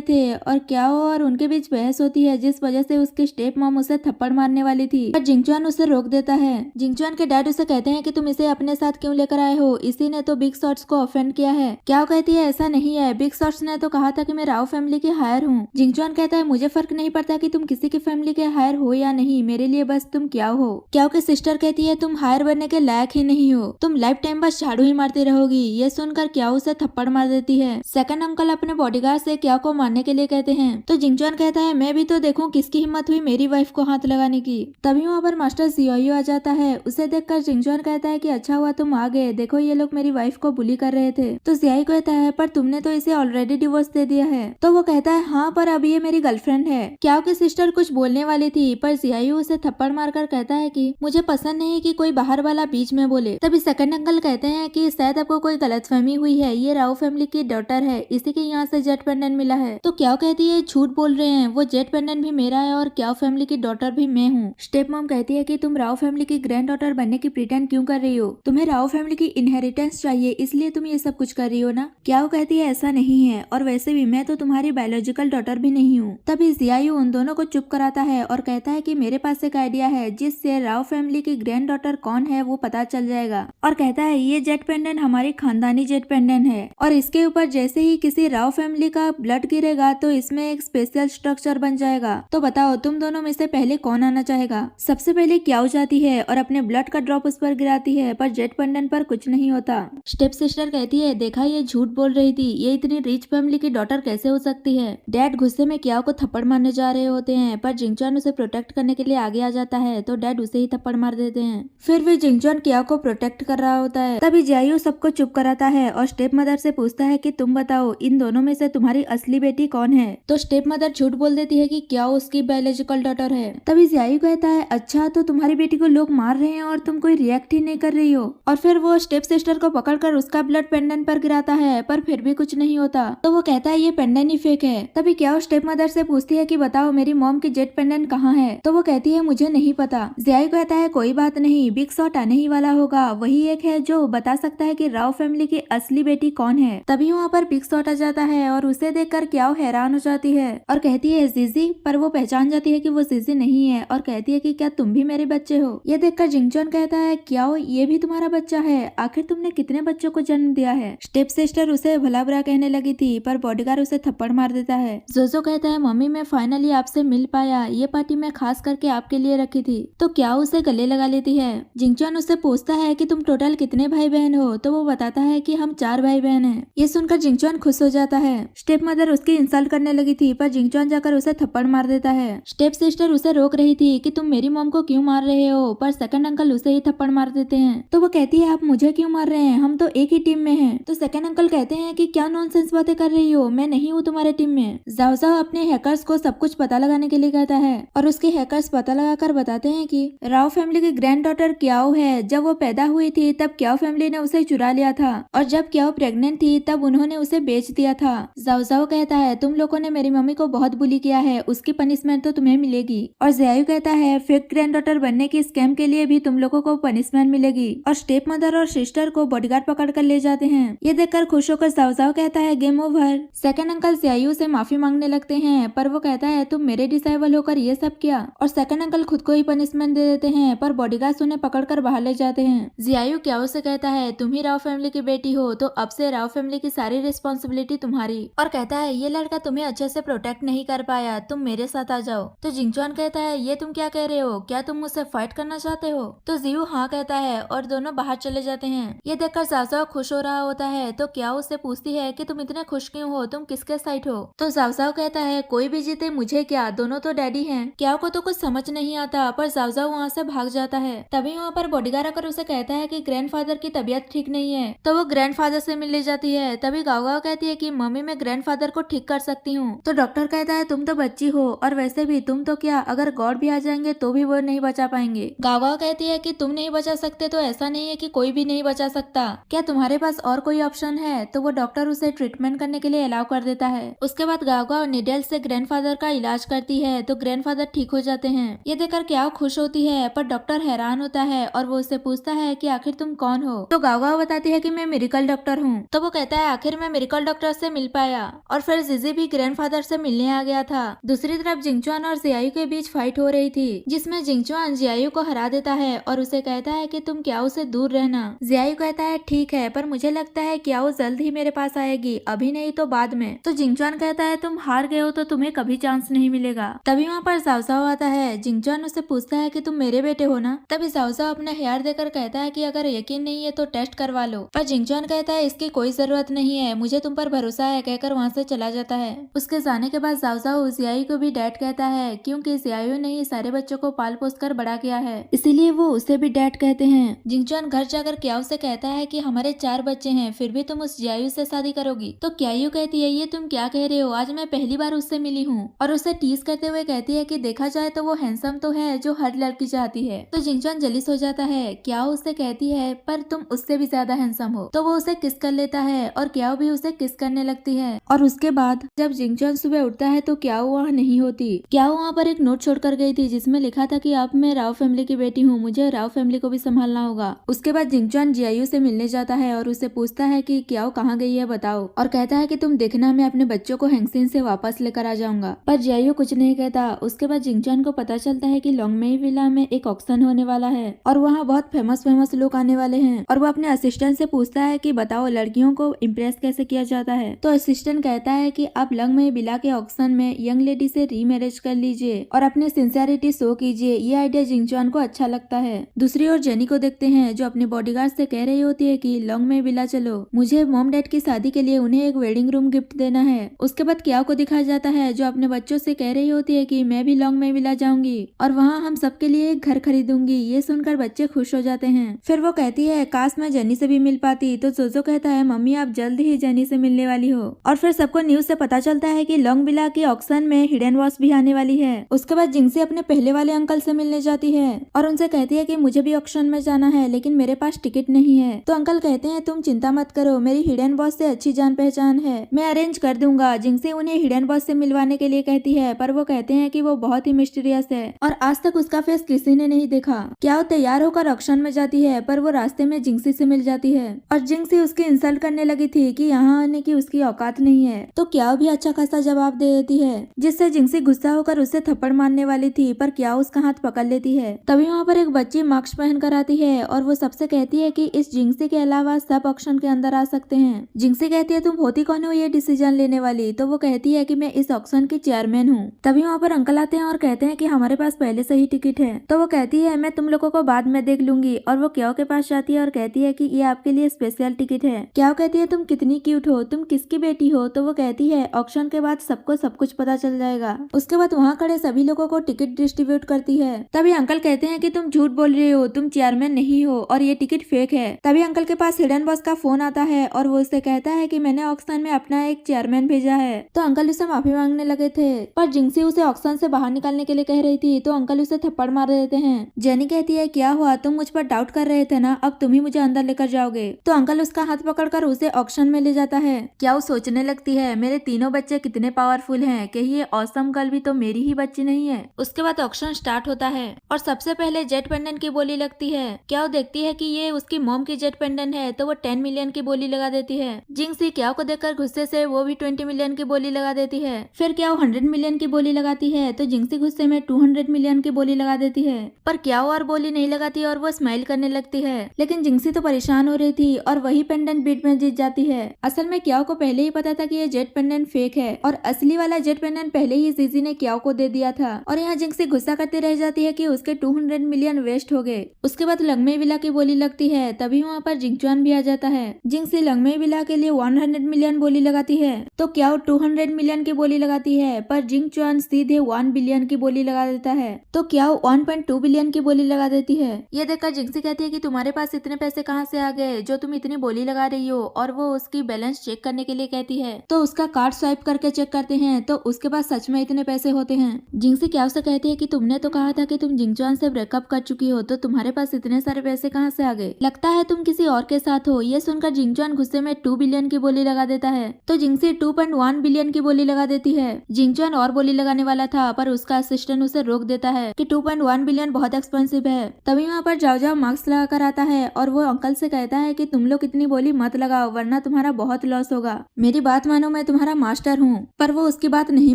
थे और क्याओ और उनके बीच बहस होती है, जिस वजह से उसके स्टेप मॉम उसे थप्पड़ मारने वाली थी, पर जिंगचुआन उसे रोक देता है। जिंगचुआन के डैड उसे कहते हैं कि तुम इसे अपने साथ क्यों लेकर आए हो, इसी ने तो बिग शॉट्स को ऑफेंड किया है। क्याओ कहती है ऐसा नहीं है, बिग शॉट्स ने तो कहा था कि मैं राव फैमिली की हायर हूँ। जिंगचुआन कहता है मुझे फर्क नहीं पड़ता कि तुम किसी की फैमिली के हायर हो या नहीं, मेरे लिए बस तुम क्याओ हो। क्याओ की सिस्टर कहती है तुम हायर बनने के लायक ही नहीं हो, तुम लाइफ टाइम बस झाड़ू ही मारती रहोगी। ये सुनकर क्याओ उसे थप्पड़ मार देती है। सेकंड अंकल अपने बॉडीगार्ड से क्याओ को मारने के लिए कहते हैं, तो जिंगचुआन कहता है मैं भी तो देखूं किसकी हिम्मत हुई मेरी वाइफ को हाथ लगाने की। तभी वहाँ पर मास्टर जियोयो आ जाता है। उसे देखकर जिंगचुआन कहता है कि अच्छा हुआ तुम आ गए, देखो ये लोग मेरी वाइफ को बुली कर रहे थे। तो जियाई कहता है पर तुमने तो इसे ऑलरेडी डिवोर्स दे दिया है। तो वो कहता है हाँ पर अब ये मेरी गर्लफ्रेंड है। क्याओ की सिस्टर कुछ बोलने वाली थी पर जियायू उसे थप्पड़ मारकर कहता है कि मुझे पसंद नहीं कि कोई बाहर वाला बीच में बोले। तभी सेकंड अंकल कहते हैं कि शायद आपको कोई गलतफहमी हुई है, ये राव फैमिली की डॉटर है, इसी के यहाँ से जेट पेंडेंट मिला है। तो क्याओ कहती है झूठ बोल रहे हैं, वो जेट पेंडेंट भी मेरा है और क्याओ फैमिली की डॉटर भी मैं हूँ। स्टेप मॉम कहती है कि तुम राव फैमिली की ग्रैंड डॉटर बनने की प्रिटेंड क्यों कर रही हो, तुम्हें राव फैमिली की इनहेरिटेंस चाहिए इसलिए तुम ये सब कुछ कर रही हो ना। क्याओ कहती है ऐसा नहीं है, और वैसे भी मैं तो तुम्हारी बायोलॉजिकल डॉटर भी नहीं हूँ। तभी जियायू उन दोनों को चुप कराता है और कहता है कि मेरे पास एक आइडिया है जिससे राव फैमिली की ग्रैंड डॉटर कौन है वो पता चल जाएगा। और कहता है ये जेट पेंडेंट हमारी खानदानी जेट पेंडेंट है और इसके ऊपर जैसे ही किसी राव फैमिली का ब्लड गिरेगा तो इसमें एक स्पेशल स्ट्रक्चर बन जाएगा। तो बताओ तुम दोनों में से पहले कौन आना चाहेगा। सबसे पहले क्याओ जाती है और अपने ब्लड का ड्रॉप उस पर गिराती है, पर जेट पेंडेंट पर कुछ नहीं होता। स्टेप सिस्टर कहती है देखा ये झूठ बोल रही थी, ये इतनी रिच फैमिली की डॉटर कैसे हो सकती है। डैड गुस्से में क्याओ को थप्पड़ मारने जा रहे होते हैं पर जिंगचुआन उसे प्रोटेक्ट करने के लिए आगे आ जाता है, तो डैड उसे ही थप्पड़ मार देते हैं। फिर भी जिंगचुआन क्याओ को प्रोटेक्ट कर रहा होता है। तभी जियायू सबको चुप कराता है और स्टेप मदर से पूछता है कि तुम बताओ इन दोनों में से तुम्हारी असली बेटी कौन है। तो स्टेप मदर झूठ बोल देती है कि क्याओ उसकी बायोलॉजिकल डॉटर है। तभी जियायू कहता है अच्छा तो तुम्हारी बेटी को लोग मार रहे हैं और तुम कोई रिएक्ट ही नहीं कर रही हो। और फिर वो स्टेप सिस्टर को पकड़कर उसका ब्लड पेंडेंट पर गिराता है पर फिर भी कुछ नहीं होता। तो वो कहता है ये पेंडेंट ही फेक है। तभी क्याओ स्टेप मदर से पूछती है कि बताओ मेरी मॉम की जेट पेंडेंट कहाँ है। तो वो कहती है मुझे नहीं पता। जियायू कहता है कोई बात नहीं, बिग शॉट आने ही वाला होगा, वही एक है जो बता सकता है कि राव फैमिली की असली बेटी कौन है। तभी वहाँ पर बिग शॉट आ जाता है और उसे देखकर क्याओ हैरान हो जाती है और कहती है जीजी, पर वो पहचान जाती है कि वो जीजी नहीं है और कहती है कि क्या तुम भी मेरे बच्चे हो। ये देखकर जिंगचुआन कहता है क्याओ ये भी तुम्हारा बच्चा है, आखिर तुमने कितने बच्चों को जन्म दिया है। स्टेप सिस्टर उसे भला बुरा कहने लगी थी पर बॉडीगार्ड उसे थप्पड़ मार देता है। जोजो कहता है मम्मी मैं फाइनली आपसे मिल पाया, ये पार्टी मैं खास करके आपके लिए रखी थी। तो क्याओ उसे गले लगा लेती है। जिंगचुआन उससे पूछता है कि तुम टोटल कितने भाई बहन हो। तो वो बताता है कि हम 4 भाई बहन हैं। ये सुनकर जिंगचुआन खुश हो जाता है। स्टेप मदर उसकी इंसल्ट करने लगी थी पर जिंगचुआन जाकर उसे थप्पड़ मार देता है। स्टेप सिस्टर उसे रोक रही थी कि तुम मेरी मॉम को क्यों मार रहे हो, पर सेकंड अंकल उसे ही थप्पड़ मार देते हैं। तो वो कहती है आप मुझे क्यों मार रहे हैं, हम तो एक ही टीम में हैं। तो सेकंड अंकल कहते हैं कि क्या नॉनसेंस बातें कर रही हो, मैं नहीं हूँ तुम्हारे टीम में। जाओ जाओ अपने हैकर्स को सब कुछ पता लगाने के लिए कहता है और उसके हैकर्स पता लगाकर बताते हैं कि राव फैमिली की ग्रैंड डॉटर क्याओ है। जब वो पैदा हुई थी तब क्याओ फैमिली ने उसे चुरा लिया था और जब क्याओ प्रेग्नेंट थी तब उन्होंने उसे बेच दिया था। जाओ जाओ कहता है तुम लोगों ने मेरी मम्मी को बहुत बुली किया है, उसकी पनिशमेंट तो तुम्हें मिलेगी। और जियायू कहता है फेक ग्रैंड डॉटर बनने की स्कैम के लिए भी तुम लोगों को पनिशमेंट मिलेगी। और स्टेप मदर और सिस्टर को बॉडीगार्ड पकड़ कर ले जाते हैं। ये देखकर खुश होकर जाओ जाओ कहता है गेम ओवर। सेकंड अंकल जियायू से माफी मांगने लगते हैं पर वो कहता है तुम मेरे डिसाइबल होकर ये सब किया। और सेकंड अंकल खुद को ही पनिशमेंट दे देते हैं पर बॉडीगार्ड उन्हें पकड़कर बाहर ले जाते हैं। जियायू क्याओ से कहता है तुम ही राव फैमिली की बेटी हो तो अब से राव फैमिली की सारी रिस्पॉन्सिबिलिटी तुम्हारी। और कहता है ये लड़का तुम्हें अच्छे से प्रोटेक्ट नहीं कर पाया, तुम मेरे साथ आ जाओ। तो जिंगचुआन कहता है ये तुम क्या कह रहे हो, क्या तुम मुझसे फाइट करना चाहते हो। तो जियू हाँ कहता है और दोनों बाहर चले जाते हैं। ये देखकर जाओ खुश हो रहा होता है तो क्याओ उससे पूछती है कि तुम इतने खुश क्यों हो, तुम किसके साइड हो। तो जाओ कहता है कोई भी जीते मुझे क्या, दोनों तो डैडी हैं। क्याओ को तो कुछ समझ नहीं आता पर जाओ वहाँ से भाग जाता है। तभी वहाँ पर बॉडीगार्ड आकर उसे कहता है कि ग्रैंडफादर की तबीयत ठीक नहीं है। तो वो ग्रैंडफादर से मिलने जाती है। तभी गाओ गाओ कहती है कि मम्मी मैं ग्रैंडफादर को ठीक कर सकती हूँ। तो डॉक्टर कहता है तुम तो बच्ची हो और वैसे भी तुम तो क्या, अगर गॉड भी आ जाएंगे तो भी वो नहीं बचा पाएंगे। गावा कहती है कि तुम नहीं बचा सकते तो ऐसा नहीं है कि कोई भी नहीं बचा सकता, क्या तुम्हारे पास और कोई ऑप्शन है? तो वो डॉक्टर उसे ट्रीटमेंट करने के लिए अलाउ कर देता है। उसके बाद गावा और निडेल से ग्रैंडफादर का इलाज करती है तो ग्रैंडफादर ठीक हो जाते हैं। ये देखकर क्या खुश होती है, पर डॉक्टर हैरान होता है और वो उससे पूछता है कि आखिर तुम कौन हो? तो गावा बताती है कि मैं मिरेकल डॉक्टर हूँ। तो वो कहता है आखिर मैं मिरेकल डॉक्टर से मिल पाया। और फिर जिजी भी ग्रैंडफादर से मिलने आ गया था। दूसरी तरफ जिंगचुआन और जियायू के बीच फाइट हो रही थी, जिसमें जिंगचुआन जियायू को हरा देता है और उसे कहता है कि तुम क्याओ से दूर रहना। जियायू कहता है ठीक है, पर मुझे लगता है क्याओ जल्द ही मेरे पास आएगी, अभी नहीं तो बाद में। तो जिंगचुआन कहता है तुम हार गए हो तो तुम्हें कभी चांस नहीं मिलेगा। तभी वहाँ पर जाओजाओ आता है। जिंगचुआन उससे पूछता है कि तुम मेरे बेटे हो ना? तभी जाओजाओ अपना हेयर देकर कहता है कि अगर यकीन नहीं है तो टेस्ट करवा लो। पर जिंगचुआन कहता है इसकी कोई जरूरत नहीं है, मुझे तुम पर भरोसा है, कहकर वहाँ से चला जाता है। उसके जाने के बाद जाओजाओ जियायू को भी डैड कहता है, क्योंकि जियायू ने ही सारे बच्चों को पाल पोस कर बड़ा किया है, इसीलिए वो उसे भी डैड कहते हैं। जिंगचुआन घर जाकर क्याओ से कहता है कि हमारे 4 बच्चे हैं, फिर भी तुम उस जियायू से शादी करोगी? तो क्यायू कहती है ये तुम क्या कह रहे हो, आज मैं पहली बार उससे मिली हूँ। और उसे टीज करते हुए कहती है कि देखा जाए तो वो हैंडसम तो है जो हर लड़की चाहती है। तो जिंगचुआन जलिस हो जाता है। क्याओ उससे कहती है पर तुम उससे भी ज्यादा हैंडसम हो। तो वो उसे किस कर लेता है और क्याओ भी उसे किस करने लगती है। और उसके बाद जब जिंगचुआन सुबह उठता है तो क्याओ वहाँ नहीं होती। क्याओ वहाँ पर एक नोट छोड़कर गई थी जिसमें लिखा था कि अब मैं राव फैमिली की बेटी हूँ, मुझे राव फैमिली को भी संभालना होगा। उसके बाद जिंगचुआन जियायू से मिलने जाता है और उसे पूछता है कि क्याओ कहाँ गई है बताओ, और कहता है कि तुम देखना मैं अपने बच्चों को हैंगसिन से वापस लेकर आ जाऊंगा। पर जियायू कुछ नहीं कहता। उसके बाद जिंगचुआन को पता चलता है कि लोंगमेई विला में एक ऑक्शन होने वाला है और वहाँ बहुत फेमस लोग आने वाले हैं। और वो अपने असिस्टेंट से पूछता है कि बताओ लड़कियों को इम्प्रेस कैसे किया जाता है। तो असिस्टेंट कहता है कि आप लोंगमेई विला के ऑक्शन में यंग लेडी से रीमैरिज कर लीजिए और अपने सिंसियरिटी शो कीजिए। ये आइडिया जिंगचुआन को अच्छा लगता है। दूसरी ओर जेनी को देखते हैं जो अपने बॉडीगार्ड से कह रही होती है कि लोंगमेई विला चलो, मुझे मॉम डैड की शादी के लिए उन्हें एक वेडिंग रूम गिफ्ट देना है। उसके बाद क्याओ को दिखाया जाता है जो अपने बच्चों से कह रही होती है कि मैं भी लोंगमेई विला जाऊंगी और वहाँ हम सबके लिए एक घर खरीदूंगी। ये सुनकर बच्चे खुश हो जाते हैं। फिर वो कहती है काश मैं जेनी से भी मिल पाती। तो जोजो कहता है मम्मी आप जल्द ही जेनी से मिलने वाली हो। और फिर सबको न्यूज से पता चलता है कि लोंग विला के ऑक्शन में हिडन वॉच भी आने वाली है। उसके बाद जिंगसी अपने पहले वाले अंकल से मिलने जाती है और उनसे कहती है कि मुझे भी ऑक्शन में जाना है लेकिन मेरे पास टिकट नहीं है। तो अंकल कहते हैं तुम चिंता मत करो, मेरी हिडन वॉच से अच्छी जान पहचान है, मैं अरेंज कर दूंगा। जिंगसी उन्हें हिडन वॉच से मिलवाने के लिए कहती है पर वो कहते हैं कि वो बहुत ही मिस्टीरियस है और आज तक उसका फेस किसी ने नहीं देखा। क्या वो तैयार होकर ऑक्शन में जाती है पर वो रास्ते में जिंगसी से मिल जाती है और जिंगसी उसकी इंसल्ट करने लगी थी कि यहाँ आने की उसकी औकात नहीं है। तो क्या भी अच्छा खासा जवाब दे देती है जिससे जिंगसी गुस्सा होकर उसे थप्पड़ मारने वाली थी पर क्या उसका हाथ पकड़ लेती है। तभी वहाँ पर एक बच्ची मास्क पहन कर आती है और वो सबसे कहती है कि इस जिंगसी के अलावा सब ऑक्शन के अंदर आ सकते हैं। जिंगसी कहती है तुम होती कौन हो ये डिसीजन लेने वाली? तो वो कहती है कि मैं इस ऑक्शन की चेयरमैन हूँ। तभी वहाँ पर अंकल आते हैं और कहते हैं कि हमारे पास पहले से ही टिकट है। तो वो कहती है मैं तुम लोगों को बाद में देख लूंगी और वो क्याओ के पास जाती है और कहती है कि ये आपके लिए स्पेशल टिकट है। क्याओ कहती है तुम कितनी क्यूट हो, तुम किसकी बेटी हो? तो वो कहती है ऑक्शन के बाद सबको सब कुछ पता चल जाएगा। उसके बाद वहाँ खड़े सभी लोगों को टिकट डिस्ट्रीब्यूट करती है। तभी अंकल कहते हैं कि तुम झूठ बोल रही हो, तुम चेयरमैन नहीं हो और ये टिकट फेक है। तभी अंकल के पास हिडन बॉस का फोन आता है और वो उससे कहता है कि मैंने ऑक्शन में अपना एक चेयरमैन भेजा है। तो अंकल उसे माफी मांगने लगे थे पर जिंगसी उसे ऑक्शन से बाहर निकालने के लिए कह रही थी तो अंकल उसे थप्पड़ मार देते हैं। जेनी कहती है क्या हुआ, तुम मुझ पर डाउट कर रहे थे ना, अब तुम ही मुझे अंदर लेकर जाओगे। तो अंकल उसका हाथ पकड़कर उसे ऑक्शन में ले जाता है। क्या वो सोचने लगती है मेरे तीनों बच्चे कितने पावरफुल हैं, कहीं ये ऑसम गर्ल भी तो मेरी ही बच्ची नहीं है। उसके बाद ऑक्शन स्टार्ट होता है और सबसे पहले जेट पेंडेंट की बोली लगती है। क्या वो देखती है कि ये उसकी मॉम की जेट पेंडेंट है तो वो 10 मिलियन की बोली लगा देती है। जिंगसी क्या को देखकर गुस्से से वो भी 20 मिलियन की बोली लगा देती है। फिर क्या वो 100 मिलियन की बोली लगाती है तो जिंगसी गुस्से में 200 मिलियन की बोली लगा देती है। पर क्या वो और बोली नहीं लगाती और वो स्माइल करने लगती है। लेकिन जिंगसी तो परेशान हो रही थी और वही पेंडेंट बीट में जीत जाती है। असल में क्याओ को पहले ही पता था कि ये जेट पेंडेंट फेक है और असली वाला जेट पेंडेंट पहले ही जीजी ने क्याओ को दे दिया था। और यहाँ जिंगसी गुस्सा करती रह जाती है कि उसके 200 मिलियन वेस्ट हो गए। उसके बाद लोंगमेई विला की बोली लगती है। तभी वहाँ पर जिंगचुआन भी आ जाता है। जिंगसी लोंगमेई विला के लिए 100 मिलियन बोली लगाती है तो क्याओ 200 मिलियन की बोली लगाती है पर जिंगचुआन सीधे 1 बिलियन की बोली लगा देता है। तो क्याओ 1.2 बिलियन की बोली लगा देती है। ये देखकर जिंगसी कहती है कि तुम्हारे पास इतने पैसे कहाँ से आ गए जो तुम इतनी बोली लगा रही हो, और वो उसकी बैलेंस चेक करने के लिए कहती है। तो उसका कार्ड स्वाइप करके चेक करते हैं तो उसके पास सच में इतने पैसे होते हैं। जिंगसी क्याओ से कहती है कि तुमने तो कहा था कि तुम जिंगचुआन से ब्रेकअप कर चुकी हो तो तुम्हारे पास इतने सारे पैसे कहाँ से आ गए, लगता है तुम किसी और के साथ हो। ये सुनकर जिंगचुआन गुस्से में 2 बिलियन की बोली लगा देता है तो जिंगसी 2.1 बिलियन की बोली लगा देती है। जिंगचुआन और बोली लगाने वाला था पर उसका असिस्टेंट उसे रोक देता है कि 2.1 बिलियन बहुत एक्सपेंसिव है। तभी वहाँ पर जाओ जाओ मास्क लगाकर आता है और वो अंकल से कहता है कि तुम लोग इतनी बोली मत लगाओ वरना तुम्हारा बहुत लॉस होगा, मेरी बात मानो, मैं तुम्हारा मास्टर हूँ। पर वो उसकी बात नहीं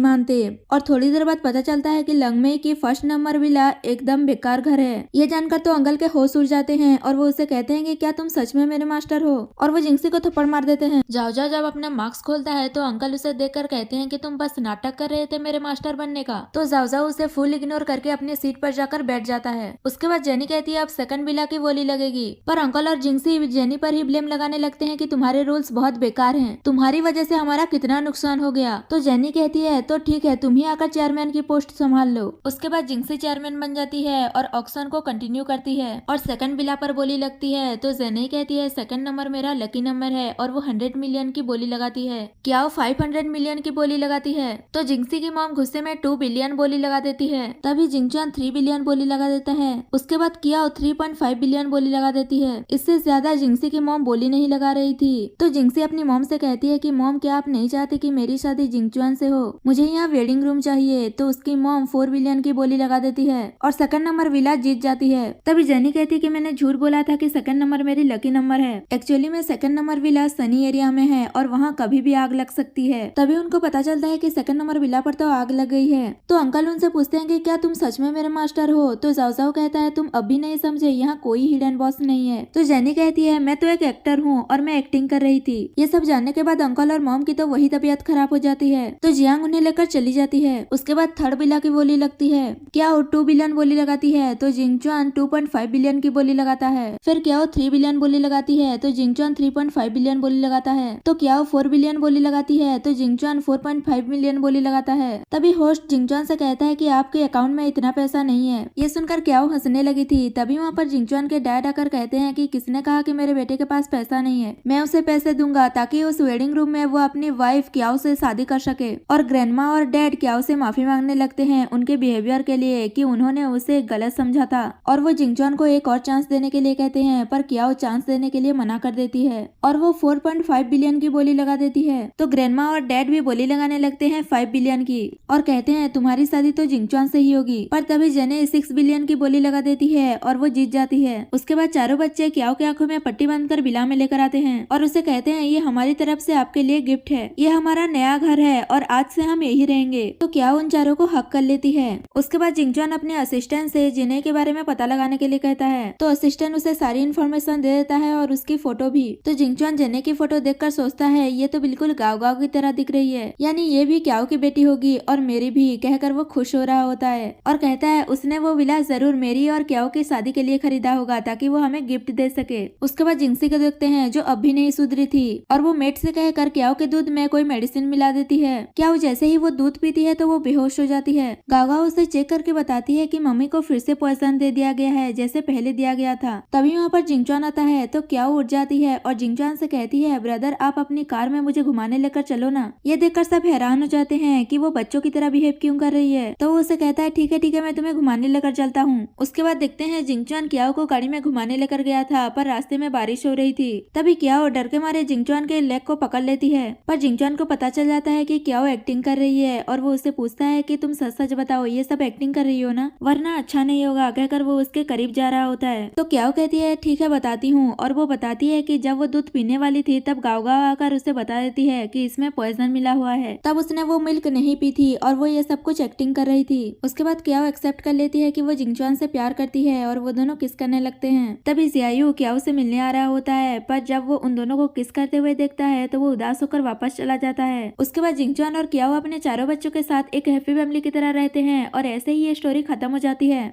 मानते और थोड़ी देर बाद पता चलता है कि लंगमे की फर्स्ट नंबर विला एकदम बेकार घर है। ये जानकर तो अंकल के होश उड़ जाते हैं और वो उसे कहते हैं कि क्या तुम सच में मेरे मास्टर हो, और वो जिंगसी को थप्पड़ मार देते हैं। जाओ जाओ जब अपना मास्क खोलता है तो अंकल उसे देखकर कहते हैं कि तुम बस नाटक कर रहे थे मेरे मास्टर बनने का। तो जाओ जाओ उसे फुल इग्नोर करके अपनी सीट पर जाकर बैठ जाता है। उसके बाद जेनी कहती है अब सेकंड विला की बोली लगेगी, पर अंकल और जिंगसी जेनी पर ही ब्लेम लगाने लगते हैं कि तुम्हारे रूल्स बहुत बेकार हैं, तुम्हारी वजह से हमारा कितना नुकसान हो गया। तो जेनी कहती है तो ठीक है तुम ही आकर चेयरमैन की पोस्ट संभाल लो। उसके बाद जिंगसी चेयरमैन बन जाती है और ऑक्शन को कंटिन्यू करती है और सेकंड विला पर बोली लगती है। तो जेनी कहती है सेकंड नंबर मेरा लकी नंबर है और वो 100 मिलियन की बोली लगाती है। क्या वो 500 मिलियन की बोली लगाती है तो जिंगसी की मॉम गुस्से में 2 बिलियन बोली लगा देती है। तभी जिंगचुआन 3 बिलियन बोली लगा देता है। उसके बाद कियाओ 3.5 बिलियन बोली लगा देती है। इससे ज्यादा जिंगसी की मॉम बोली नहीं लगा रही थी। तो जिंगसी अपनी मॉम से कहती है कि मॉम क्या आप नहीं चाहते कि मेरी शादी जिंगचुआन से हो, मुझे यहाँ वेडिंग रूम चाहिए। तो उसकी मॉम 4 बिलियन की बोली लगा देती है और सेकंड नंबर विला जीत जाती है। तभी जेनी कहती है कि मैंने झूठ बोला था कि सेकंड नंबर मेरी लकी नंबर है, एक्चुअली में second number villa Sunny area में है और वहाँ कभी भी आग लग सकती है। तभी उनको पता चलता है कि सेकंड नंबर विला पर तो आग लग गई है। तो अंकल उनसे पूछते हैं कि क्या तुम सच में मेरे मास्टर हो। तो जाओ जाओ कहता है तुम अभी नहीं समझे, यहाँ कोई हिडन बॉस नहीं है। तो जेनी कहती है मैं तो एक एक्टर हूँ और मैं एक्टिंग कर रही थी। ये सब जानने के बाद अंकल और मॉम की तो वही तबीयत खराब हो जाती है। तो जियांग उन्हें लेकर चली जाती है। उसके बाद थर्ड विला की बोली लगती है। क्या वो 2 बिलियन बोली लगाती है तो जिंगचुआन 2.5 बिलियन की बोली लगाता है। फिर क्या वो 3 बिलियन बोली लगाती है तो जिंगचुआन 3.5 बिलियन बोली लगाता है। तो क्या वो 4 बिलियन बोली लगाती है तो जिंगचुआन 4.5 मिलियन बोली लगाता है। तभी होस्ट जिंगचुआन से कहता है कि आपके अकाउंट में इतना पैसा नहीं है। ये सुनकर क्या वो हंसने लगी थी। तभी वहाँ पर जिंगचुआन के डैड आकर कहते हैं कि किसने कहा कि मेरे बेटे के पास पैसा नहीं है, मैं उसे पैसे दूंगा ताकि उस वेडिंग रूम में वो अपनी वाइफ क्याओ से शादी कर सके। और ग्रैंडमा और डैड क्याओ से माफी मांगने लगते हैं उनके बिहेवियर के लिए कि उन्होंने उसे गलत समझा था और वो जिंगचुआन को एक और चांस देने के लिए कहते हैं, पर क्याओ चांस देने के लिए मना कर देती है और वो 4.5 बिलियन की बोली लगा देती है। तो ग्रैंडमा और डैड भी बोली लगाने लगते हैं 5 बिलियन की और कहते हैं तुम्हारी शादी तो जिंगचुआन से ही होगी। पर तभी जेने 6 बिलियन की बोली लगा देती है और वो जीत जाती है। उसके बाद चारों बच्चे क्याओ की आंखों में पट्टी बांधकर विला में लेकर आते हैं और उसे कहते हैं ये हमारी तरफ से आपके लिए गिफ्ट है, ये हमारा नया घर है और आज से हम यही रहेंगे। तो क्याओ उन चारों को हक कर लेती है। उसके बाद जिंगचुआन अपने असिस्टेंट से जिने के बारे में पता लगाने के लिए कहता है। तो असिस्टेंट उसे सारी इन्फॉर्मेशन दे देता है और उसकी फोटो भी। तो जिंगचुआन जेने की फोटो देखकर सोचता है ये तो बिल्कुल गाँव गाँव की तरह दिख रही है, यानी ये भी क्याओ की बेटी होगी और मेरी भी, कहकर वो खुश हो रहा होता है और कहता है उसने वो विला जरूर मेरी और क्याओ की शादी के लिए खरीदा होगा ताकि वो हमें गिफ्ट दे सके। उसके बाद जिंगसी को देखते हैं जो अब भी नहीं सुधरी थी और वो मेट से कहकर क्याओ के दूध में कोई मेडिसिन मिला देती है। क्याओ जैसे ही वो दूध पीती है तो वो बेहोश हो जाती है। गागा उसे चेक करके बताती है कि मम्मी को फिर से पॉइजन दे दिया गया है जैसे पहले दिया गया था। तभी वहाँ पर जिंगचुआन आता है तो क्याओ उठ जाती है और जिंगचुआन से कहती है ब्रदर आप अपनी कार में मुझे घुमाने लेकर चलो ना। ये देखकर सब हैरान हो जाते हैं कि वो बच्चों की तरह बिहेव क्यों कर रही है। तो वो उसे कहता है ठीक है मैं तुम्हें घुमाने लेकर चलता हूँ। उसके बाद देखते हैं जिंगचुआन क्याओ को गाड़ी में घुमाने लेकर गया था पर रास्ते में बारिश हो रही थी। तभी क्याओ डर के मारे जिंगचुआन के लेग को पकड़ लेती है पर जिंगचुआन को पता चल जाता है कि क्याओ एक्टिंग कर रही है और वो उससे पूछता है कि तुम सच सच बताओ ये सब एक्टिंग कर रही हो ना, वरना अच्छा नहीं होगा, कहकर वो उसके करीब जा रहा होता है। तो क्याओ कहती है ठीक है बताती हूँ और वो बताती है कि जब वो दूध पीने वाली थी तब गाँव गाँव आकर उसे बता देती है कि इसमें पॉइजन मिला हुआ है। तब उसने वो मिल्क नहीं पी थी और वो ये सब कुछ एक्टिंग कर रही थी। उसके बाद क्याओ एक्सेप्ट कर लेती है कि वो जिंगचुआन से प्यार करती है और वो दोनों किस करने लगते हैं। तभी जियायू क्याओ से मिलने आ रहा होता है पर जब वो उन दोनों को किस करते हुए देखता है तो वो उदास होकर वापस चला जाता है। उसके बाद जिंगचुआन और क्याओ अपने चारों बच्चों के साथ एक हैप्पी फैमिली की तरह रहते हैं और ऐसे ही ये स्टोरी खत्म हो जाती है।